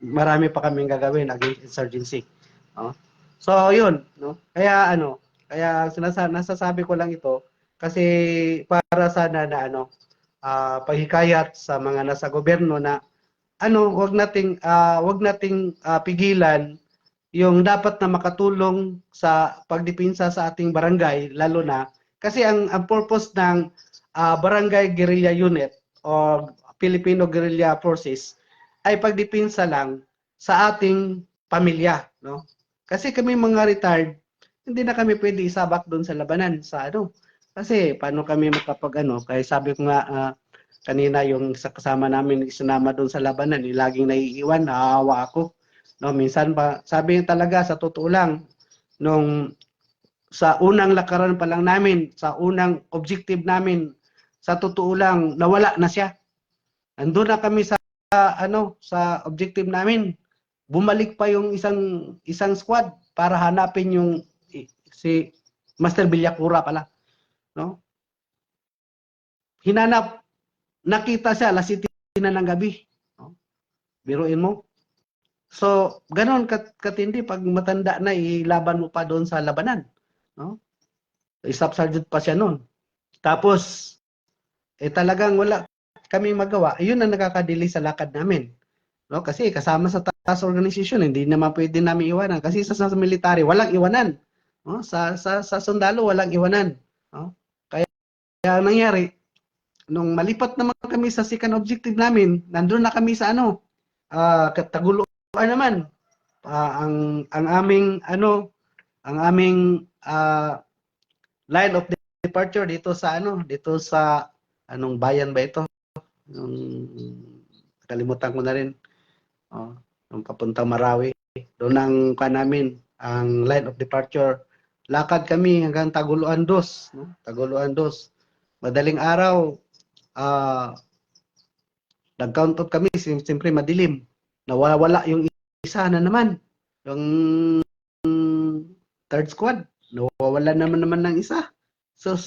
marami pa kaming gagawin against insurgency. No? So, yun, no? Kaya nasasabi ko lang ito kasi para sana na paghikayat sa mga nasa gobyerno na wag nating pigilan yung dapat na makatulong sa pagdepensa sa ating barangay, lalo na kasi ang purpose ng barangay guerrilla unit o Filipino guerrilla forces ay pagdepensa lang sa ating pamilya, no? Kasi kami mga retired, hindi na kami pwede isabak doon sa labanan kasi paano kami kaya sabi ko nga kanina yung sa kasama namin isinama doon sa labanan, laging naiiwan, naawa ako. No, minsan pa sabi talaga sa totoo lang nung sa unang lakaran pa lang namin, sa unang objective namin, sa totoo lang nawala na siya. Andun na kami sa objective namin. Bumalik pa yung isang squad para hanapin yung si Master Villacura pala, no? Hinanap, nakita siya alas 7 na ng gabi, no? Biruin mo. So, ganoon katindi pag matanda na ilaban mo pa doon sa labanan, no? Staff sergeant pa siya noon. Tapos talagang wala kaming magawa. Ayun ang nakakadili sa lakad namin. No, kasi kasama sa task organization, hindi naman pwede namin iwanan kasi sa military walang iwanan. No? Sa sundalo walang iwanan, no? Kaya nangyari nung malipat naman kami sa second objective namin, nandoon na kami sa Taguluan naman. Ang aming line of departure dito sa anong bayan ba ito? Yung kalimutan ko na rin. Yung papuntang Marawi. Doon ang namin, ang line of departure. Lakad kami hanggang Taguluan 2. No? Taguluan 2. Madaling araw, nag-count out kami, siyempre madilim. Nawawala yung isa na naman. Yung third squad, nawawala naman ng isa. So,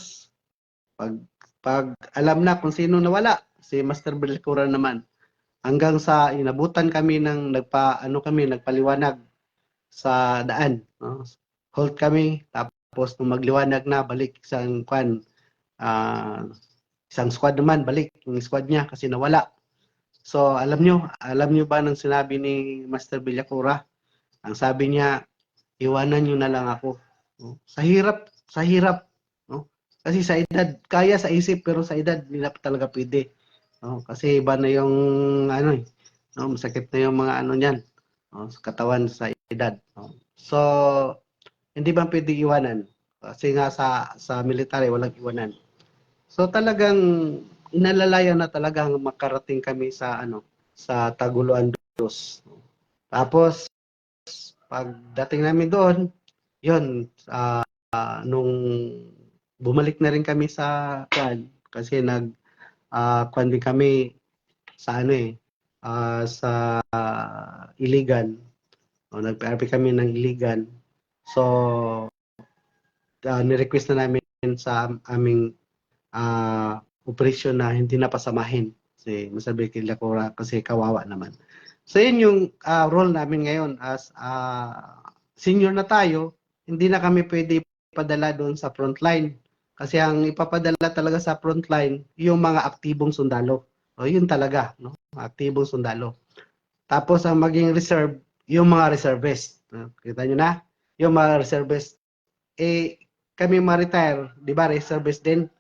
pag alam na kung sino nawala, si Master Belcura naman. Hanggang sa inabutan kami ng nagpaliwanag sa daan. No? Halt kami, tapos nung magliwanag na, balik isang squad naman, balik yung squad niya kasi nawala. So, alam nyo ba nang sinabi ni Master Villacura? Ang sabi niya, iwanan nyo na lang ako. No? Sa hirap. No? Kasi sa edad, kaya sa isip, pero sa edad, hindi na talaga pwede. No? Kasi iba na yung, no? Masakit na yung mga niyan, no? Sa katawan, sa edad. No? So, hindi ba pwede iwanan? Kasi nga sa military, walang iwanan. So, talagang inalalayan na talagang makarating kami sa Taguluan 2. Tapos pagdating namin doon, yun, nung bumalik na rin kami sa kasi din kami sa sa Iligan. Nag-PRP kami ng Iligan. So, ni-request na namin sa aming operasyon na hindi na pasamahin si Masabi Kilakura kasi kawawa naman. So, yun yung role namin ngayon as senior na tayo, hindi na kami pwede ipadala doon sa frontline. Kasi ang ipapadala talaga sa frontline, yung mga aktibong sundalo. O yun talaga, no? Aktibong sundalo. Tapos ang maging reserve, yung mga reservist. Kita nyo na? Yung mga reservist. Kami ma-retire, di ba? Reservist din.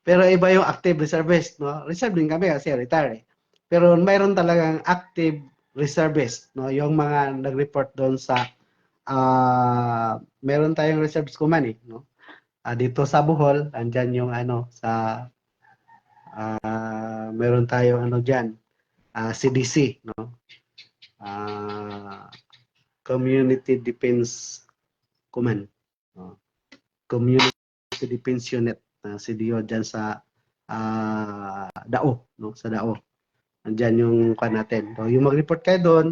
Pero iba yung active reservist, no? Reserve din kami kasi retire. Pero mayroon talagang active reservist, no? Yung mga nag-report doon sa meron tayong reserves command, no? Dito sa Bohol, andyan yung sa meron tayong diyan, CDC, no? Community Defense Command, no? Community Defense Unit, CDO dyan sa Dao, no? Sa Dao. Andyan yung natin. So, yung mag-report kayo doon,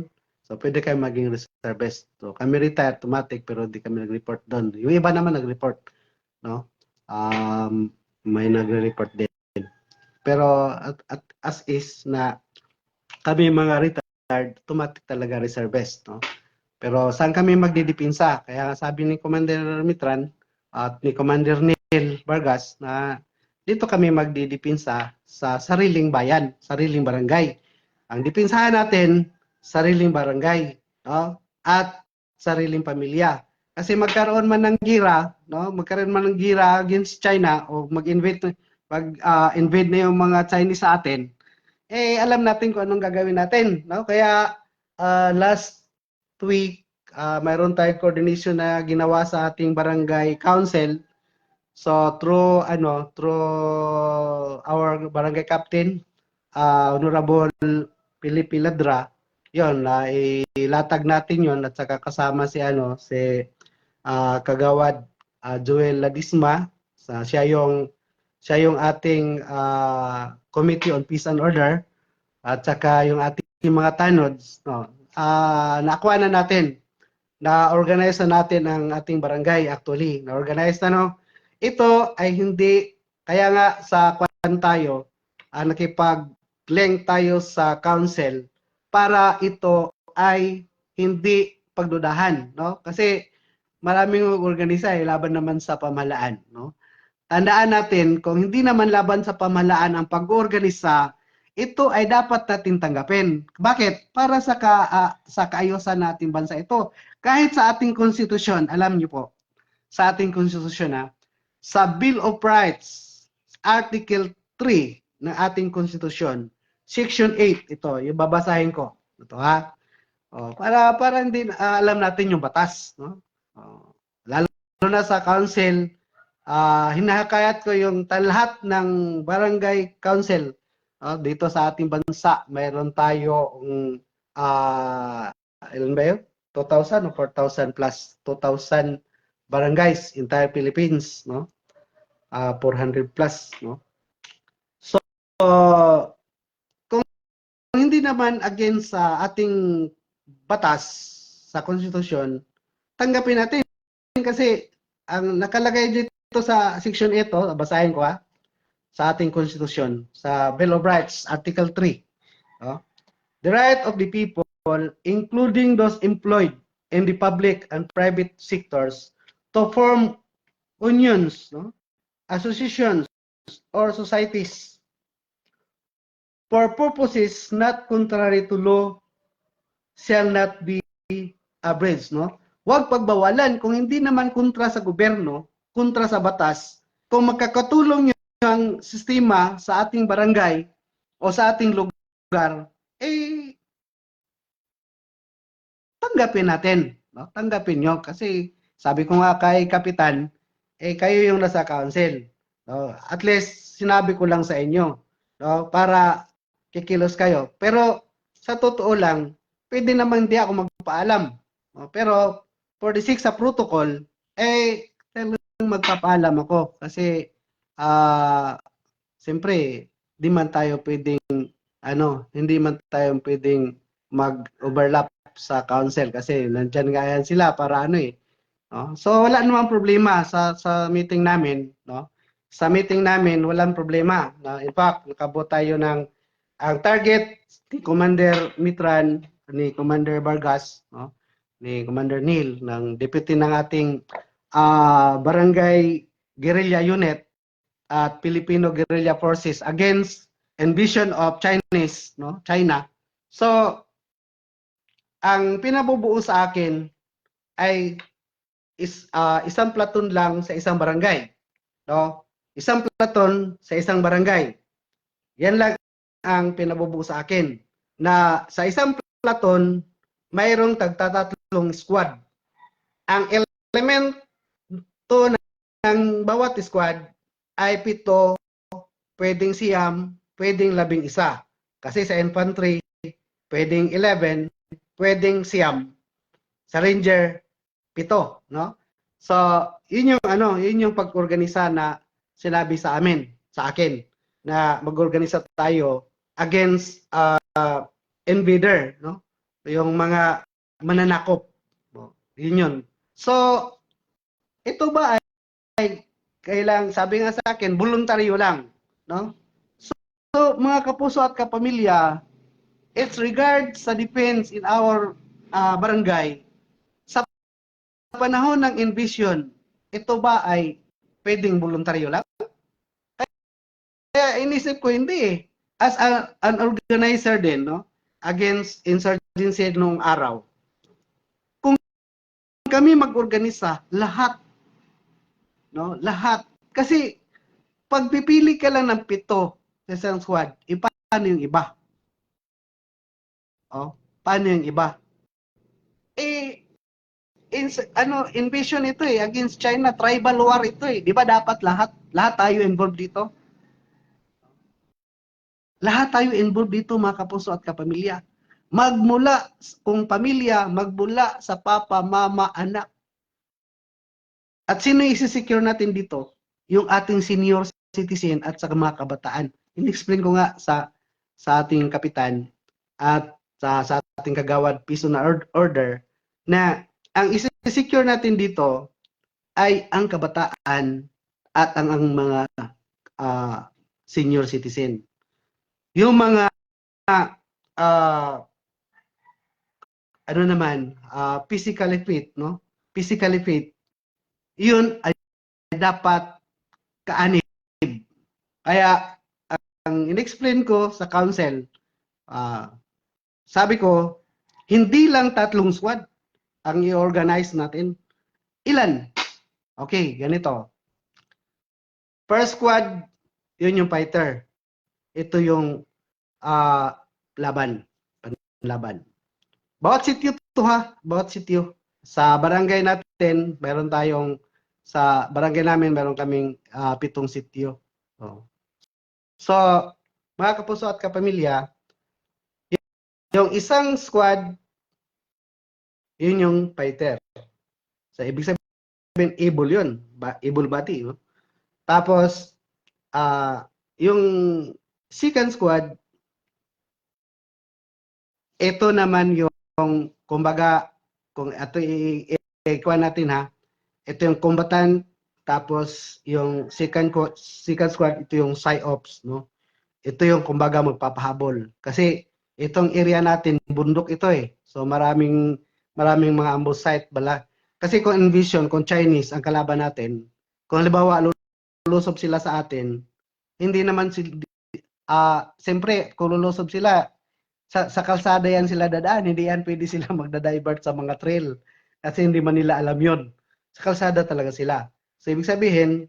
so pwede kayo maging reservist. So, kami retire automatic pero di kami nag-report doon. Yung iba naman nag-report, no? May nagre-report din. Pero as is na kami mga retired, automatic talaga reservist, no? Pero saan kami magdidipinsa? Kaya sabi ni Commander Mitran at ni Commander Neil Vargas na dito kami magdidipinsa sa sariling bayan, sariling barangay. Ang dipinsahan natin, sariling barangay, no? At sariling pamilya. Kasi magkaroon man ng gira, no? Magkaroon man ng gira against China o mag-invade na yung mga Chinese sa atin, alam natin kung anong gagawin natin, no? Kaya last week, mayroon tayong coordination na ginawa sa ating barangay council. So through our barangay captain, Honorable Pilipi Ladra, yon ilatag natin yon at saka kasama si Kagawad Joel Ladisma, siya yung ating Committee on Peace and Order at saka yung ating mga tanods, no. Nakuha na natin, na-organize na natin ang ating barangay actually. Na-organize na, no. Ito ay hindi, kaya nga sa kwan tayo, nakipag-link tayo sa council para ito ay hindi pagdudahan, no? Kasi maraming organisa laban naman sa pamahalaan, no? Tandaan natin, kung hindi naman laban sa pamahalaan ang pag-organisa, ito ay dapat natin tanggapin. Bakit? Para sa kaayusan nating bansa ito. Kahit sa ating konstitusyon, alam niyo po, sa ating konstitusyon sa Bill of Rights, Article 3 ng ating konstitusyon, Section 8, ito, yung babasahin ko. Ito para hindi alam natin yung batas, no? Lalo na sa council, hinahakayat ko yung lahat ng barangay council dito sa ating bansa. Mayroon tayo ilan ba yun? 2,000 o 4,000 plus 2,000 barangays entire Philippines, no? 400 plus, no? So kung hindi naman against sa ating batas sa konstitusyon, tanggapin natin kasi ang nakalagay dito sa section 8, basahin ko sa ating konstitusyon, sa Bill of Rights, Article 3. The right of the people, including those employed in the public and private sectors, to form unions, no? Associations, or societies for purposes not contrary to law shall not be abridged, no? Huwag pagbawalan kung hindi naman kontra sa gobyerno, kontra sa batas, kung magkakatulong yung sistema sa ating barangay o sa ating lugar, tanggapin natin, no? Tanggapin nyo kasi sabi ko nga kay Kapitan, kayo yung nasa council, no? At least sinabi ko lang sa inyo, no? Para kikilos kayo. Pero sa totoo lang, pwede naman hindi ako magpaalam, no? Pero for the sake sa protocol, magpapaalam ako kasi siyempre di man tayo pwedeng hindi man tayo pwedeng mag-overlap sa council kasi nandyan nga yan sila para ano eh. No? So wala namang problema sa meeting namin, no? Sa meeting namin walang problema. No? In fact, nakabot tayo ng ang target ni Commander Mitran, ni Commander Vargas, no? Ni Commander Neil ng deputy ng ating barangay guerrilla unit at Filipino guerrilla forces against invasion of Chinese, no? China. So ang pinabubuo sa akin ay isang platoon lang sa isang barangay, no? Isang platoon sa isang barangay. Yan lang ang pinabubuo sa akin na sa isang platoon mayroong tagtatatlong squad. Ang element to ng bawat squad ay 7, pwedeng siyam, pwedeng 11. Kasi sa infantry, pwedeng 11, pwedeng siyam. Sa ranger, 7, no? So, yun yung pag-organisa na sinabi sa akin na mag-organisa tayo against invader, no? Yung mga mananakop. No? Yun yun. So, ito ba ay kailang sabi nga sa akin, voluntaryo lang, no? So, mga kapuso at kapamilya, it's regard sa defense in our barangay. Sa panahon ng invasion, ito ba ay pwedeng voluntaryo lang? Kaya inisip ko hindi eh. As an organizer din, no? Against insurgency nung araw. Kung kami mag-organisa, lahat, no? Lahat. Kasi pagpipili ka lang ng 7 sa isang squad, paano yung iba? Oh, paano yung iba? Invasion ito eh, against China, tribal war ito eh. Di ba dapat lahat tayo involved dito? Lahat tayo involved dito mga kapuso at kapamilya. Magmula kung pamilya, magmula sa papa, mama, anak. At sino i-secure natin dito? Yung ating senior citizen at sa mga kabataan. In-explain ko nga sa ating kapitan at sa ating kagawad piso na order na ang i-secure natin dito ay ang kabataan at ang mga senior citizen. Yung mga physically fit, no? Physically fit, yun ay dapat kaanib. Kaya ang in-explain ko sa council, sabi ko, hindi lang 3 squad ang i-organize natin. Ilan? Okay, ganito. First squad, yun yung fighter. Ito yung laban. Bawat sityo to ha, bawat sityo. Sa barangay natin, sa barangay namin, meron kaming 7 sityo. So, mga kapuso at kapamilya, yung isang squad, yun yung fighter. So, ibig sabihin, able yun. Able body. No? Tapos, yung second squad, ito naman yung, kumbaga, kung ito ikuha natin ha, ito yung combatant, tapos yung second squad, ito yung PSYOPs, no? Ito yung kumbaga magpapahabol. Kasi itong area natin, bundok ito eh. So maraming mga ambush site bala. Kasi kung envision, kung Chinese ang kalaban natin, kung halimbawa lulusob sila sa atin, hindi naman siyempre kung lulusob sila, sa kalsada yan sila dadaan, hindi yan pwede sila magda-divert sa mga trail kasi hindi man nila alam yun. Sa kalsada talaga sila. So ibig sabihin,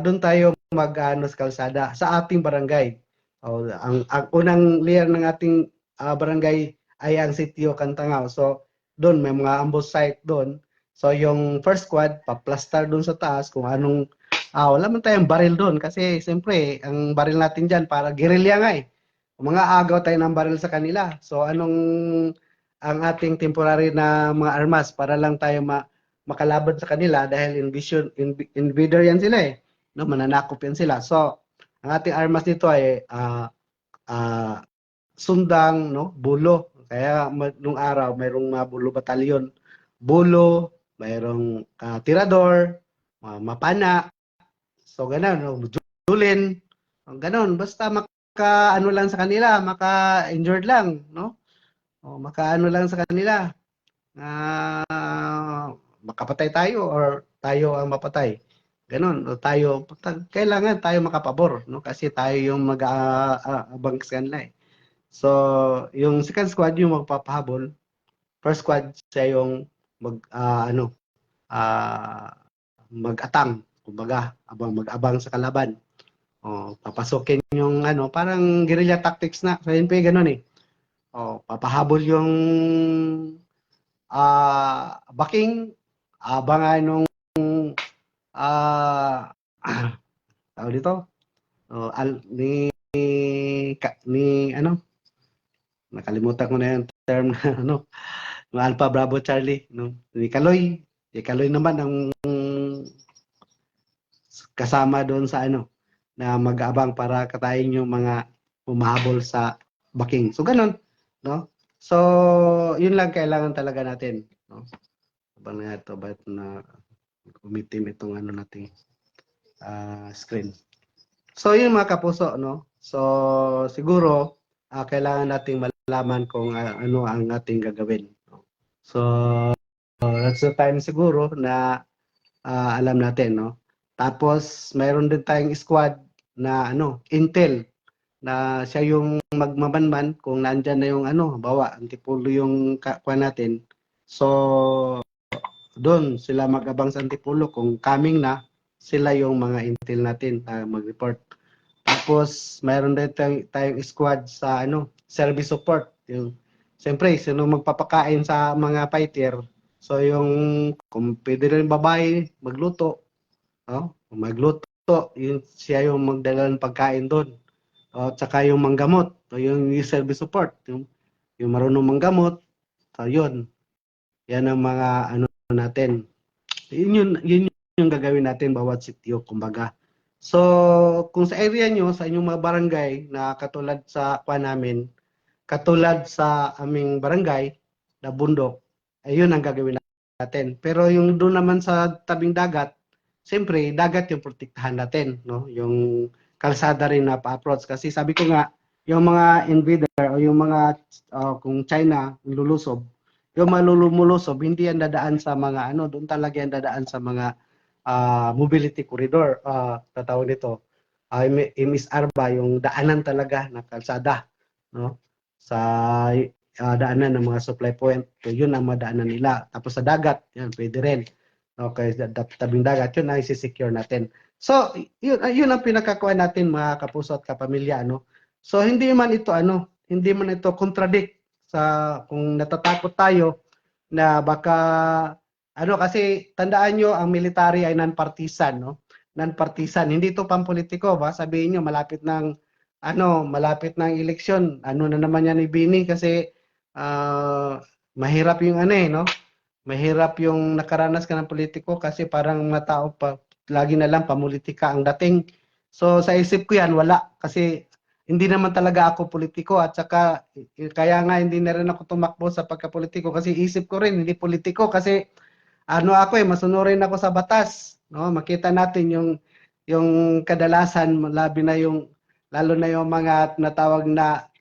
doon tayo sa kalsada sa ating barangay. Ang unang layer ng ating barangay ay ang sitio Cantangao. So doon may mga ambush site doon. So yung first squad pa-plaster doon sa taas kung anong wala man tayong baril doon kasi siyempre ang baril natin diyan para guerrilla nga eh. Mga agaw tayo ng baril sa kanila. So ang ating temporary na mga armas para lang tayo makalaban sa kanila dahil invader yan sila eh. No, mananakop yan sila. So ang ating armas dito ay sundang, no, bulo, Kaya nung araw, mayroong mga bulo batalyon, bulo, mayroong tirador, mapana, so ganun, no, julin, ganun, basta maka ano lang sa kanila, maka-injured lang, no? O maka-ano lang sa kanila, makapatay tayo or tayo ang mapatay. Ganun, o tayo, kailangan tayo makapabor, no? Kasi tayo yung mag-aabang sa kanila eh. So, yung second squad yung magpapahabol, first squad siya yung ah, mag-atang, kumbaga, mag-abang sa kalaban. O, papasukin yung parang guerrilla tactics na. Sa NPA ganun eh. O, papahabol yung baking, abangan nung ah tawag dito, ni nakalimutan ko na yung term na ng Alpha Bravo Charlie, no? Ni Kaloy. Si Kaloy naman ang kasama doon sa na mag-aabang para katayin yung mga humahabol sa baking. So ganun, no? So yun lang kailangan talaga natin, no? Abang na ito, ba't na umitim itong nating screen. So yun mga kapuso, no? So siguro kailangan nating malaman kung ano ang ating gagawin. No? So that's the time siguro na alam natin, no? Tapos mayroon din tayong squad na intel na siya yung magmamanman kung nandyan na yung bawa antipulo yung kuha natin. So doon sila mag-abang sa antipulo kung coming na, sila yung mga intel natin mag-report. Tapos mayroon din tayong squad sa service support. Yung siyempre sino magpapakain sa mga fighter. So yung kung pwede rin babae magluto, no? Magluto, yun siya yung magdala ng pagkain doon. At saka yung manggamot, o yung service support, yung marunong manggamot, so yun. Yan ang mga natin. Yun yung gagawin natin bawat sitio, kumbaga. So, kung sa area nyo, sa inyong mga barangay na katulad sa namin, katulad sa aming barangay na bundok, ayun ang gagawin natin. Pero yung doon naman sa tabing dagat, siyempre, dagat yung protektahan natin, no? Yung kalsada rin na pa-approach. Kasi sabi ko nga, yung mga invader o yung mga kung China lulusob, yung malulumulosob, hindi yan dadaan sa mga doon talaga yan dadaan sa mga mobility corridor, tatawag nito. MSR ba, yung daanan talaga na kalsada, no? Sa daanan ng mga supply point, so yun ang madaanan nila. Tapos sa dagat, yan, pwede rin. Okay, tabing dagat, yun ang isi-secure natin. So, yun ang pinakakuha natin mga kapuso at kapamilya, So, hindi man ito contradict sa kung natatakot tayo na baka kasi tandaan nyo ang military ay non-partisan, no? Non-partisan. Hindi ito pampolitiko, ba? Sabihin nyo malapit ng eleksyon. Ano na naman yan ni Bini kasi mahirap yung no? Mahirap yung nakaranas ka ng politiko kasi parang matao pa lagi na lang pamulitika ang dating. So sa isip ko yan wala kasi hindi naman talaga ako politiko at saka kaya nga hindi na rin ako tumakbo sa pagkapolitiko kasi isip ko rin hindi politiko kasi ako masunurin ako sa batas, no? Makita natin yung kadalasan labi na lalo na yung mga natawag na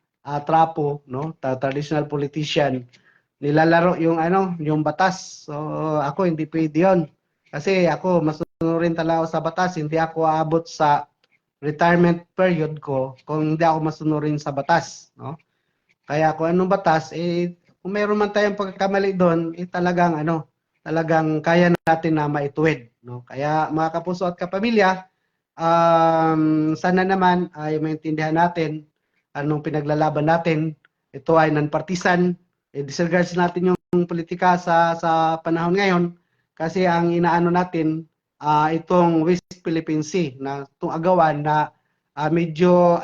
trapo, no? Traditional politician, nilalaro yung batas. So ako hindi pwede 'yon. Kasi ako masunurin talaga ako sa batas, hindi ako aabot sa retirement period ko kung hindi ako masunurin sa batas, no? Kaya kung anong batas kung meron man tayong pagkakamali doon, talagang kaya natin na maituwid, no? Kaya mga kapuso at kapamilya, sana naman ay maintindihan natin anong pinaglalaban natin. Ito ay non-partisan. Disregards natin yung politika sa panahon ngayon kasi ang inaano natin itong West Philippine Sea na itong agawan na medyo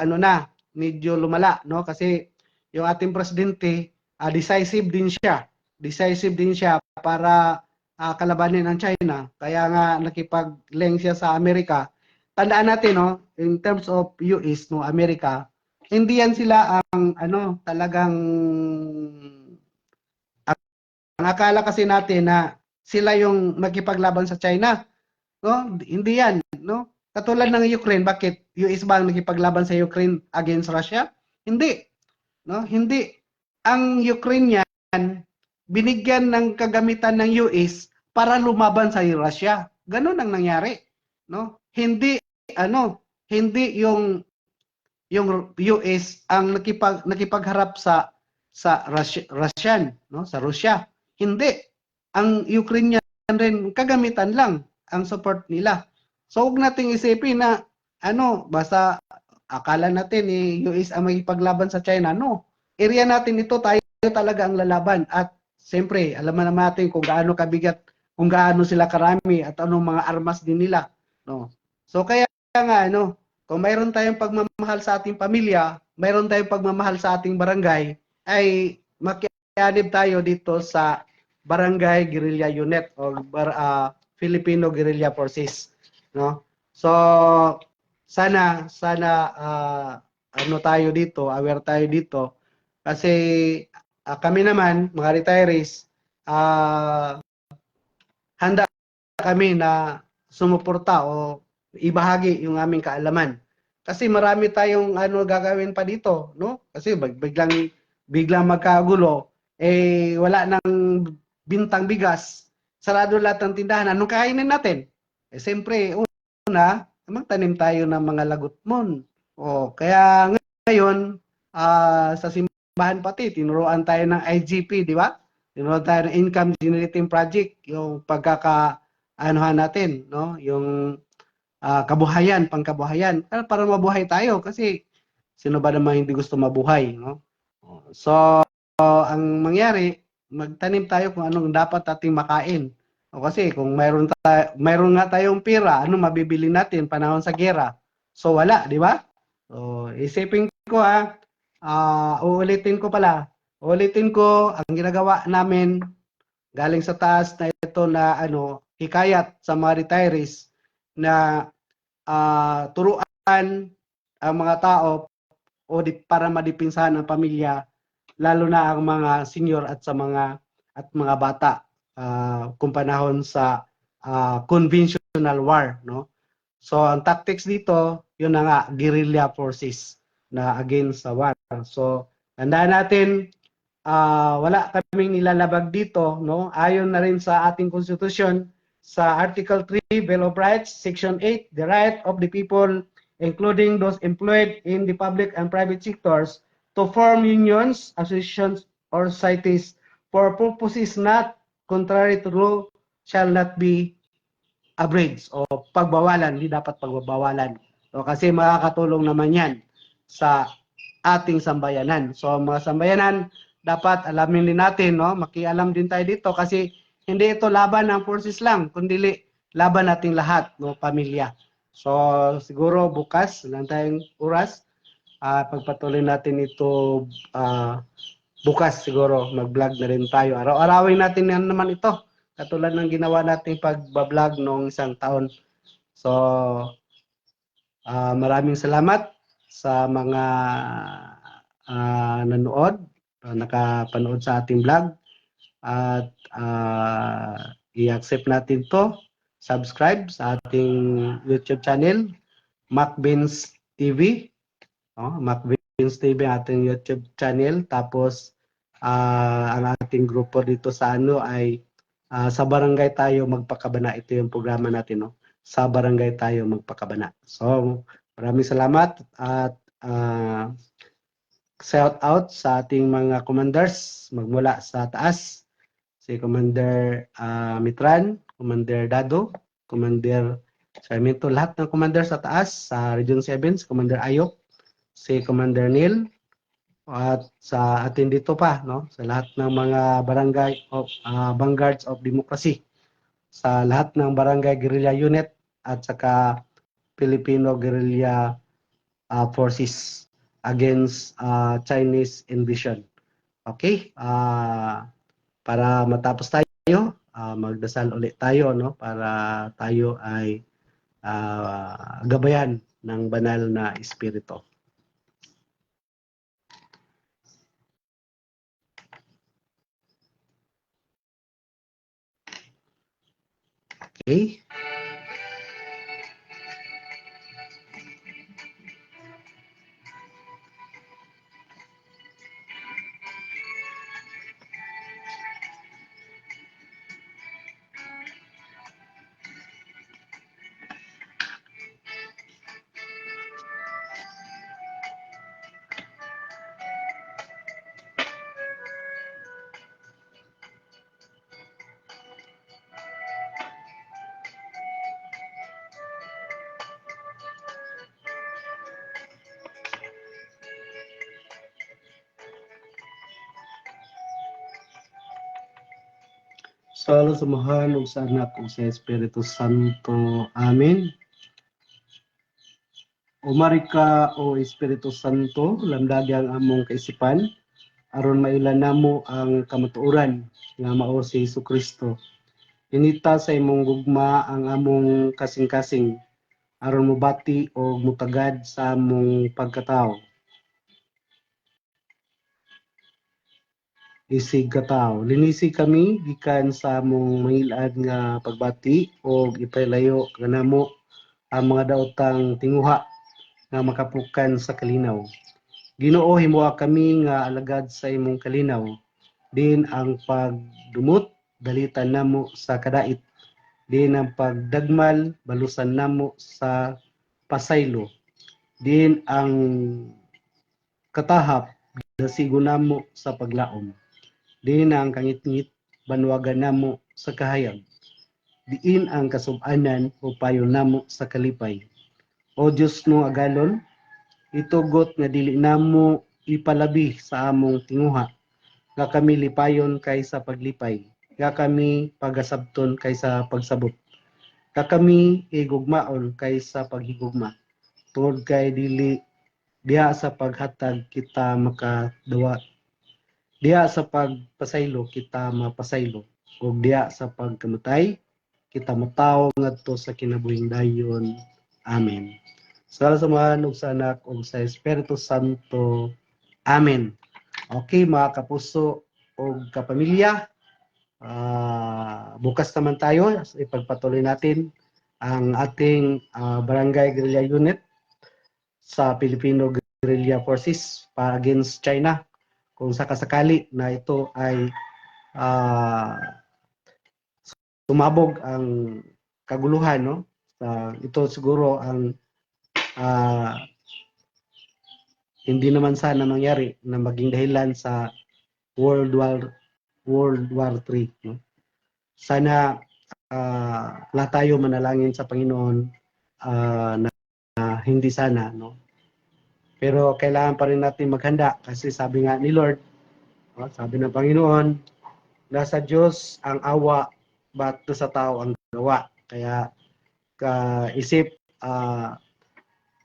medyo lumala, no? Kasi yung ating presidente decisive din siya. Decisive din siya para kalabanin ang China. Kaya nga nakipag-leng siya sa Amerika. Tandaan natin, no, in terms of US, no, Amerika, Hindi yan sila ang talagang ang akala kasi natin na sila yung magkipaglaban sa China, no? Hindi yan, no? Katulad ng Ukraine, bakit US ba ang nakipaglaban sa Ukraine against Russia? Hindi, no? Hindi. Ang Ukrainian binigyan ng kagamitan ng US para lumaban sa Russia. Ganun ang nangyari, no? Hindi hindi yung US ang nakipagharap sa Russian, no? Sa Russia. Hindi. Ang Ukrainian rin kagamitan lang ang support nila. So huwag nating isipin na basta akala natin US ang makipaglaban sa China. No. Area natin ito, tayo talaga ang lalaban. At siyempre, alam naman natin kung gaano kabigat, kung gaano sila karami at anong mga armas din nila. No. So kaya nga kung mayroon tayong pagmamahal sa ating pamilya, mayroon tayong pagmamahal sa ating barangay, ay makianib tayo dito sa Barangay Guerrilla Unit o Filipino Guerrilla Forces, no? So sana tayo dito, aware tayo dito kasi kami naman mga retirees, handa kami na sumuporta o ibahagi yung aming kaalaman. Kasi marami tayong gagawin pa dito, no? Kasi biglang magkagulo, wala nang bintang bigas, sarado lahat ng tindahan. Anong kainin natin? Siyempre, una, magtanim tayo ng mga lagutmon. Kaya ngayon, sa simbahan pati, tinuruan tayo ng IGP, di ba? Tinuruan tayo ng Income Generating Project, yung natin, no? Yung kabuhayan, pangkabuhayan. Para mabuhay tayo kasi sino ba naman hindi gusto mabuhay, no? So, ang mangyari, magtanim tayo kung anong dapat ating makain. Kasi kung mayroon nga tayong pera, ano mabibili natin panahon sa gera? So wala, di ba? So, isipin ko uulitin ko pala. Uulitin ko ang ginagawa namin galing sa taas na ito na hikayat sa mga retirees na turuan ang mga tao para madipinsahan ang pamilya, lalo na ang mga senior at mga bata kung panahon sa conventional war, no? So ang tactics dito, yun na nga, guerrilla forces na against sa war. So tandaan natin, wala kaming nilalabag dito, no? Ayon na rin sa ating konstitusyon, sa Article 3, Bill of Rights, Section 8, the right of the people, including those employed in the public and private sectors, to form unions, associations, or societies for purposes not contrary to law shall not be abridged o pagbawalan, hindi dapat pagbabawalan. So, kasi makakatulong naman yan sa ating sambayanan. So mga sambayanan, dapat alamin din natin, no? Makialam din tayo dito kasi hindi ito laban ng forces lang, kundi laban nating lahat, no, pamilya. So siguro bukas lang tayong oras, pagpatuloy natin ito bukas siguro mag-vlog na rin tayo. Araw-arawin natin yan naman ito. Katulad ng ginawa nating pag-vlog noong isang taon. So maraming salamat sa mga nanood, nakapanood sa ating vlog at i-accept natin to, subscribe sa ating YouTube channel, Macbeans TV. Macbeans TV ating YouTube channel. Tapos ang ating grupo dito sa ay sa barangay tayo magpakabana. Ito yung programa natin, no? Sa barangay tayo magpakabana. So maraming salamat at shout out sa ating mga commanders magmula sa taas, si Commander Mitran, Commander Dado, Commander Sarmiento, lahat ng commander sa taas, sa Region 7, si Commander Ayok, si Commander Neil, at sa atin dito pa, no, sa lahat ng mga barangay of vanguards of democracy, sa lahat ng barangay guerrilla unit at saka Filipino guerrilla forces against Chinese invasion. Okay? Para matapos tayo, magdasal ulit tayo, no? Para tayo ay gabayan ng banal na espiritu. Okay? Sa alam sa mahal ug sa anak ug sa Espiritu Santo. Amen. Umari ka o Espiritu Santo, lamdagi ang among kaisipan aron mailan namo ang kamatuoran nga mao si Jesucristo. Inita sa imong gugma ang among kasing-kasing aron mobati o mutagad sa among pagkatao. Isig katao. Linisi kami gikan sa among mangilad nga pagbati o ipailayo kanamo ang mga daotang tinguha nga makapukan sa kalinaw. Ginoo, himuha kami nga alagad sa imong kalinaw. Din ang pagdumot dalitan namo sa kadait. Din ang pagdagmal balusan namo sa pasaylo. Din ang katahap dasigo namo sa paglaom. Din ang kangit-ngit banwagan namo sa kahayag. Diin ang kasub-anan o payo namo sa kalipay. O Diyos no agalon, itugot nga dili namo ipalabi sa among tinguha, nga kami lipayon kaysa paglipay, nga kami pagasabton kaysa pagsabot, nga kami higugmaon kaysa paghigugma, tungod kay dili diha sa paghatag kita makadawa, diha sa pagpasaylo kita mapasaylo, ug diha sa pagkamatay kita mataw ngadto sa kinabuhing dayon. Amen. Sa samahan ug sa anak ug sa Espiritu Santo. Amen. Okay, mga kapuso ug kapamilya, bukas naman tayo, ipagpatuloy natin ang ating Barangay Guerrilla Unit sa Filipino Guerrilla Forces para against China. Kung sakasakali na ito ay sumabog ang kaguluhan, no? Ito siguro ang hindi naman sana mangyari na maging dahilan sa World War III. No? Sana lahat tayo manalangin sa Panginoon na hindi sana. No? Pero kailangan pa rin natin maghanda kasi sabi nga ni Lord, sabi ng Panginoon, nasa Diyos ang awa, ba't sa tao ang gawa. Kaya isip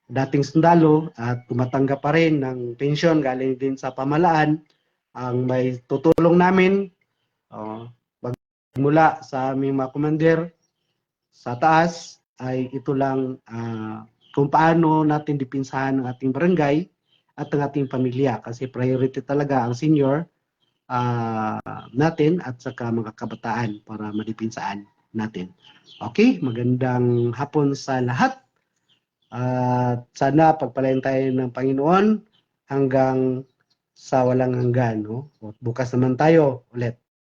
dating sundalo at tumatanggap pa rin ng pensyon galing din sa pamahalaan, ang may tutulong namin mula sa aming mga commander sa taas ay ito lang kung paano natin dipinsahan ang ating barangay at ang ating pamilya kasi priority talaga ang senior natin at saka mga kabataan para madipinsaan natin. Okay, magandang hapon sa lahat. At sana pagpalain tayo ng Panginoon hanggang sa walang hanggan. No? Bukas naman tayo ulit.